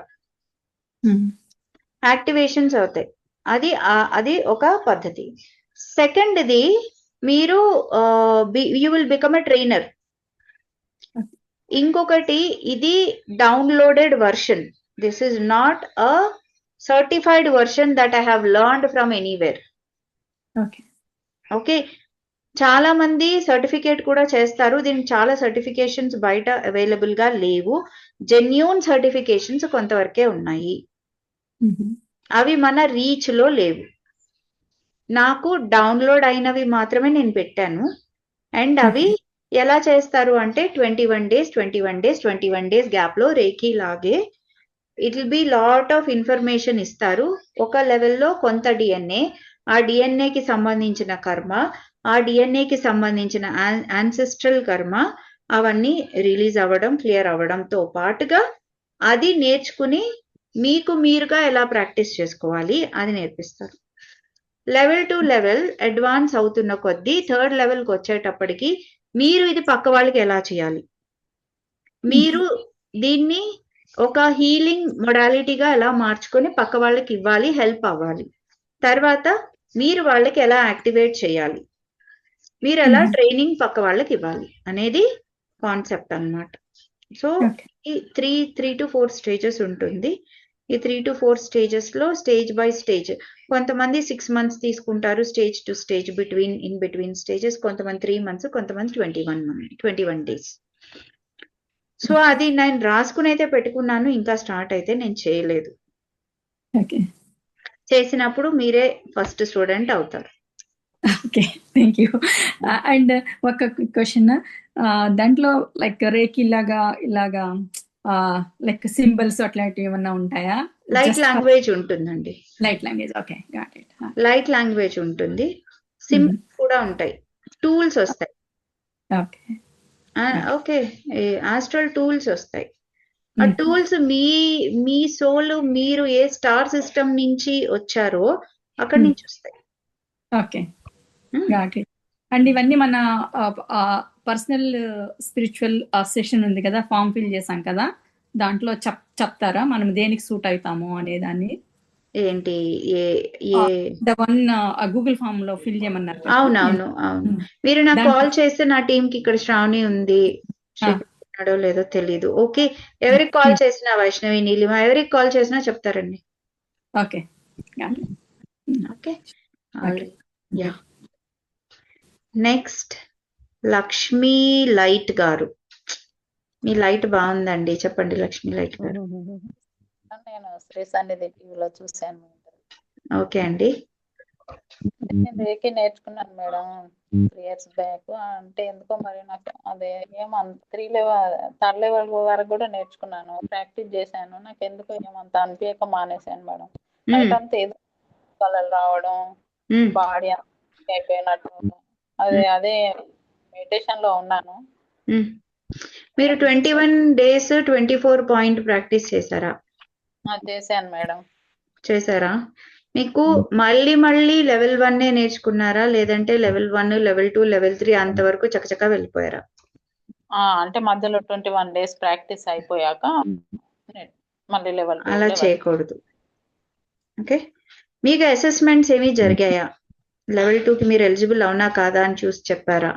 యాక్టివేషన్స్ అవుతాయి. అది ఒక పద్ధతి. సెకండ్ది, మీరు you will become a trainer. ఇంకొకటి, ఇది downloaded version. This is not a certified version that I have learned from anywhere. Okay okay, చాలా మంది సర్టిఫికేట్ కూడా చేస్తారు. దీనికి చాలా సర్టిఫికేషన్స్ బయట అవైలబుల్ గా లేవు. జెన్యూన్ సర్టిఫికేషన్స్ కొంతవరకే ఉన్నాయి, అవి మన రీచ్ లో లేవు. నాకు డౌన్లోడ్ అయినవి మాత్రమే నేను పెట్టాను. అండ్ అవి ఎలా చేస్తారు అంటే 21 days గ్యాప్ లో రేఖీ లాగే it will be lot of information ఇస్తారు. ఒక లెవెల్లో కొంత డిఎన్ఏ, ఆ డిఎన్ఏకి సంబంధించిన కర్మ, ఆ డిఎన్ఏకి సంబంధించిన యాన్సెస్ట్రల్ కర్మ, అవన్నీ రిలీజ్ అవ్వడం, క్లియర్ అవ్వడంతో పాటుగా అది నేర్చుకుని మీకు మీరుగా ఎలా ప్రాక్టీస్ చేసుకోవాలి అది నేర్పిస్తారు. లెవెల్ టు లెవెల్ అడ్వాన్స్ అవుతున్న కొద్దీ థర్డ్ లెవెల్కి వచ్చేటప్పటికి మీరు ఇది పక్క వాళ్ళకి ఎలా చేయాలి, మీరు దీన్ని ఒక హీలింగ్ మొడాలిటీగా ఎలా మార్చుకొని పక్క వాళ్ళకి ఇవ్వాలి, హెల్ప్ అవ్వాలి. తర్వాత మీరు వాళ్ళకి ఎలా యాక్టివేట్ చేయాలి, మీరు ఎలా ట్రైనింగ్ పక్క వాళ్ళకి ఇవ్వాలి అనేది కాన్సెప్ట్ అన్నమాట. సో ఈ 3 to 4 స్టేజెస్ ఉంటుంది. ఈ 3 to 4 స్టేజెస్ లో స్టేజ్ బై స్టేజ్ కొంతమంది 6 months తీసుకుంటారు, stage to stage in between stages, కొంతమంది 3 months, కొంతమంది 21 days. సో అది నేను రాసుకుని అయితే పెట్టుకున్నాను, ఇంకా స్టార్ట్ అయితే నేను చేయలేదు. ఓకే చేసినప్పుడు మీరే ఫస్ట్ స్టూడెంట్ అవుతారు. Okay thank you. అండ్ ఒక క్వశ్చన్, దాంట్లో లైక్ రేకి ఇలాగా లైక్ సింబల్స్ అట్లాంటివి ఏమన్నా ఉంటాయా? లైట్ లాంగ్వేజ్ ఉంటుందండి. Light language, okay got it. Light language ఉంటుంది, సింబల్స్ కూడా ఉంటాయి, టూల్స్ వస్తాయి. ఓకే ఓకే ఆస్ట్రల్ టూల్స్ వస్తాయి. ఆ టూల్స్ మీ సోల్, మీరు ఏ స్టార్ సిస్టమ్ నుంచి వచ్చారో అక్కడి నుంచి వస్తాయి. Okay got it. అండ్ ఇవన్నీ మన పర్సనల్ స్పిరిచువల్ సెషన్ ఉంది కదా, ఫామ్ ఫిల్ చేసాం కదా, దాంట్లో చెప్తారా మనం దేనికి సూట్ అవుతాము అనేదాన్ని? ఏంటి వన్ గూగుల్ ఫామ్ లో ఫిల్ చేయమన్నారు. అవును. మీరు నాకు కాల్ చేస్తే నా టీం కి ఇక్కడ శ్రావణి ఉంది, ఉన్నాడో లేదో తెలీదు. ఓకే, ఎవరికి కాల్ చేసినా, వైష్ణవి, నీలిమ, ఎవరికి కాల్ చేసినా చెప్తారండి. Okay okay yeah. Next Lakshmi light గారు, మీ లైట్ బాగుందండి, చెప్పండి లక్ష్మీ లైట్ గారు. నేను శ్రీ సన్నిధి టీవీలో చూశాను. ఓకే అండి. నేను రేకి నేర్చుకున్నాను మేడం 3 years బ్యాక్. అంటే ఎందుకో మరి నాకు అదే ఏమంత 3rd level వరకు కూడా నేర్చుకున్నాను, ప్రాక్టీస్ చేశాను. నాకు ఎందుకో ఏమంత అనిపించక మానేశాను మేడం. నైట్ అంతా ఏదో కలలు రావడం, బాడీ అయిపోయినట్టు, అదే మెడిటేషన్ లో ఉన్నాను. మీరు 21 days 24 point ప్రాక్టీస్ చేశారా? చేశాను మేడం. చేశారా? మీకు మళ్ళీ లెవెల్ 1 నేర్చుకున్నారా, లేదంటే లెవెల్ 1, లెవెల్ 2, లెవెల్ 3 అంతవరకు చకచకా వెళ్ళిపోయారా? అంటే మధ్యలో 21 days ప్రాక్టీస్ అయిపోయాక మళ్ళీ లెవెల్ 2 అలా చేయకూడదు. ఓకే, మీకు అసెస్మెంట్స్ ఏమి జరిగాయా? లెవెల్ 2కి మీరు ఎలిజిబుల్ అవునా కాదా అని చూసి చెప్పారా?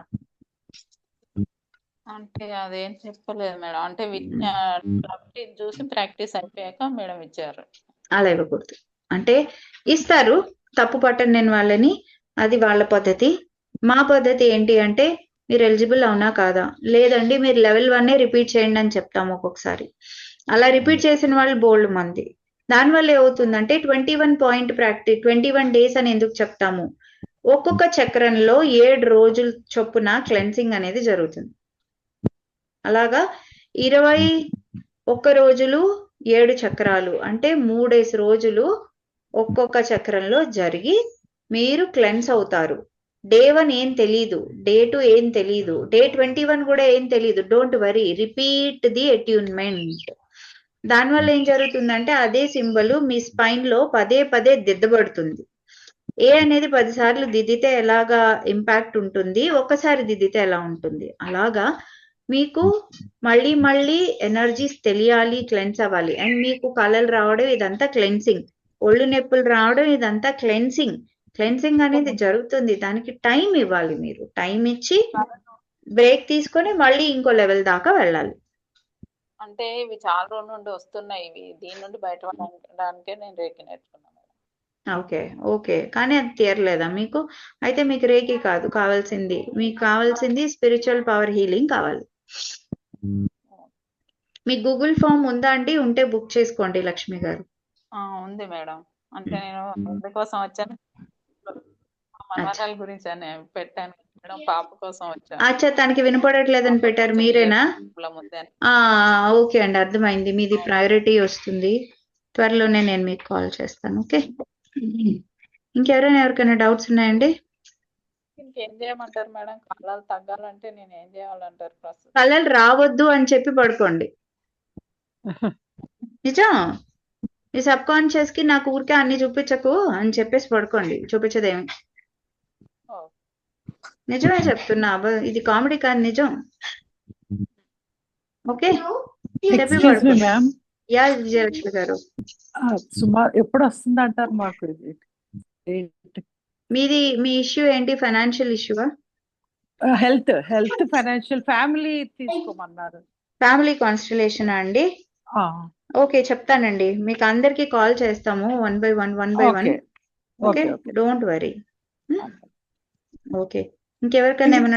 అంటే అదేం చెప్పలేదు మేడం. అంటే చూసి ప్రాక్టీస్ అయిపోయాక మేడం ఇచ్చారు. అలా ఇవ్వకూడదు. అంటే ఇస్తారు, తప్పు పట్టను నేను వాళ్ళని, అది వాళ్ళ పద్ధతి. మా పద్ధతి ఏంటి అంటే మీరు ఎలిజిబుల్ అవునా కాదా, లేదండి మీరు లెవెల్ 1 రిపీట్ చేయండి అని చెప్తాము ఒక్కొక్కసారి. అలా రిపీట్ చేసిన వాళ్ళు బోల్డ్ మంది. దానివల్ల ఏమవుతుందంటే 21 point ప్రాక్టీస్ 21 days అని ఎందుకు చెప్తాము, ఒక్కొక్క చక్రంలో 7 రోజుల చొప్పున క్లెన్సింగ్ అనేది జరుగుతుంది. అలాగా 21 రోజులు 7 చక్రాలు అంటే 3 రోజులు ఒక్కొక్క చక్రంలో జరిగి మీరు క్లెన్స్ అవుతారు. డే 1 ఏం తెలీదు, డే 2 ఏం తెలీదు, డే 21 కూడా ఏం తెలీదు. Don't worry, repeat the attunement. దానివల్ల ఏం జరుగుతుందంటే అదే సింబల్ మీ స్పైన్ లో పదే దిద్దబడుతుంది. ఏ అనేది 10 సార్లు దిద్దితే ఎలాగా ఇంపాక్ట్ ఉంటుంది, ఒక్కసారి దిద్దితే ఎలా ఉంటుంది, అలాగా మీకు మళ్ళీ ఎనర్జీస్ తెలియాలి, క్లెన్స్ అవ్వాలి. అండ్ మీకు కలలు రావడం ఇదంతా క్లెన్సింగ్, ఒళ్ళు నొప్పులు రావడం ఇదంతా క్లెన్సింగ్ అనేది జరుగుతుంది. దానికి టైం ఇవ్వాలి, మీరు టైం ఇచ్చి బ్రేక్ తీసుకొని మళ్ళీ ఇంకో లెవెల్ దాకా వెళ్ళాలి. అంటే ఇవి చాలా రోజుల నుండి వస్తున్నాయి, ఇవి దీని నుండి బయటపడడానికే నేను రేకి నేర్చుకున్నాను. ఓకే కానీ అది తీరలేదా మీకు? అయితే మీకు రేకి కాదు కావాల్సింది, మీకు కావాల్సింది స్పిరిచువల్ పవర్ హీలింగ్ కావాలి. మీ గూగుల్ ఫామ్ ఉందా అండి? ఉంటే బుక్ చేసుకోండి లక్ష్మి గారు. ఉంది మేడం. అంటే నేను అందుకోసం వచ్చాను, మనవరాల గురించి అని పెట్టాను మేడం, పాప కోసం వచ్చాను. అచ్చా, తనకి వినపడట్లేదని పెట్టారు, మీరేనా? ఓకే అండి, అర్థమైంది. మీది ప్రయారిటీ వస్తుంది, త్వరలోనే నేను మీకు కాల్ చేస్తాను. ఓకే, ఎవరికైనా డౌట్స్ ఉన్నాయండి? ఇంకేం చేయమంటారు మేడం? కళలు తగ్గాలంటే నేను ఏం చేయాలంటారు? కళలు రావద్దు అని చెప్పి పడుకోండి. నిజం, ఈ సబ్ కాన్షియస్ కి నాకు ఊరికే అన్ని చూపించకు అని చెప్పేసి పడుకోండి, చూపించదేమి. నిజమే చెప్తున్నా, ఇది కామెడీ కాదు, నిజం. ఓకే, చెప్పి ఎక్స్క్యూజ్ మీ పడుకోండి. మ్యామ్, యా విజయలక్ష్మి గారు, సుమారు ఎప్పుడు వస్తుంది అంటారు మాకు ఇది? మీ ఇష్యూ ఏంటి? ఫైనాన్షియల్ ఇష్యూవా? హెల్త్ ఫైనాన్షియల్ ఫ్యామిలీ తీసుకోమన్నారు. ఫ్యామిలీ కాన్స్టలేషన్ అండి? ఆ, ఓకే, చెప్తానండి. మీకు అందరికి కాల్ చేస్తాము, one by one. Okay okay, okay don't worry. Okay, ఇంకెవరికైనా ఏమైనా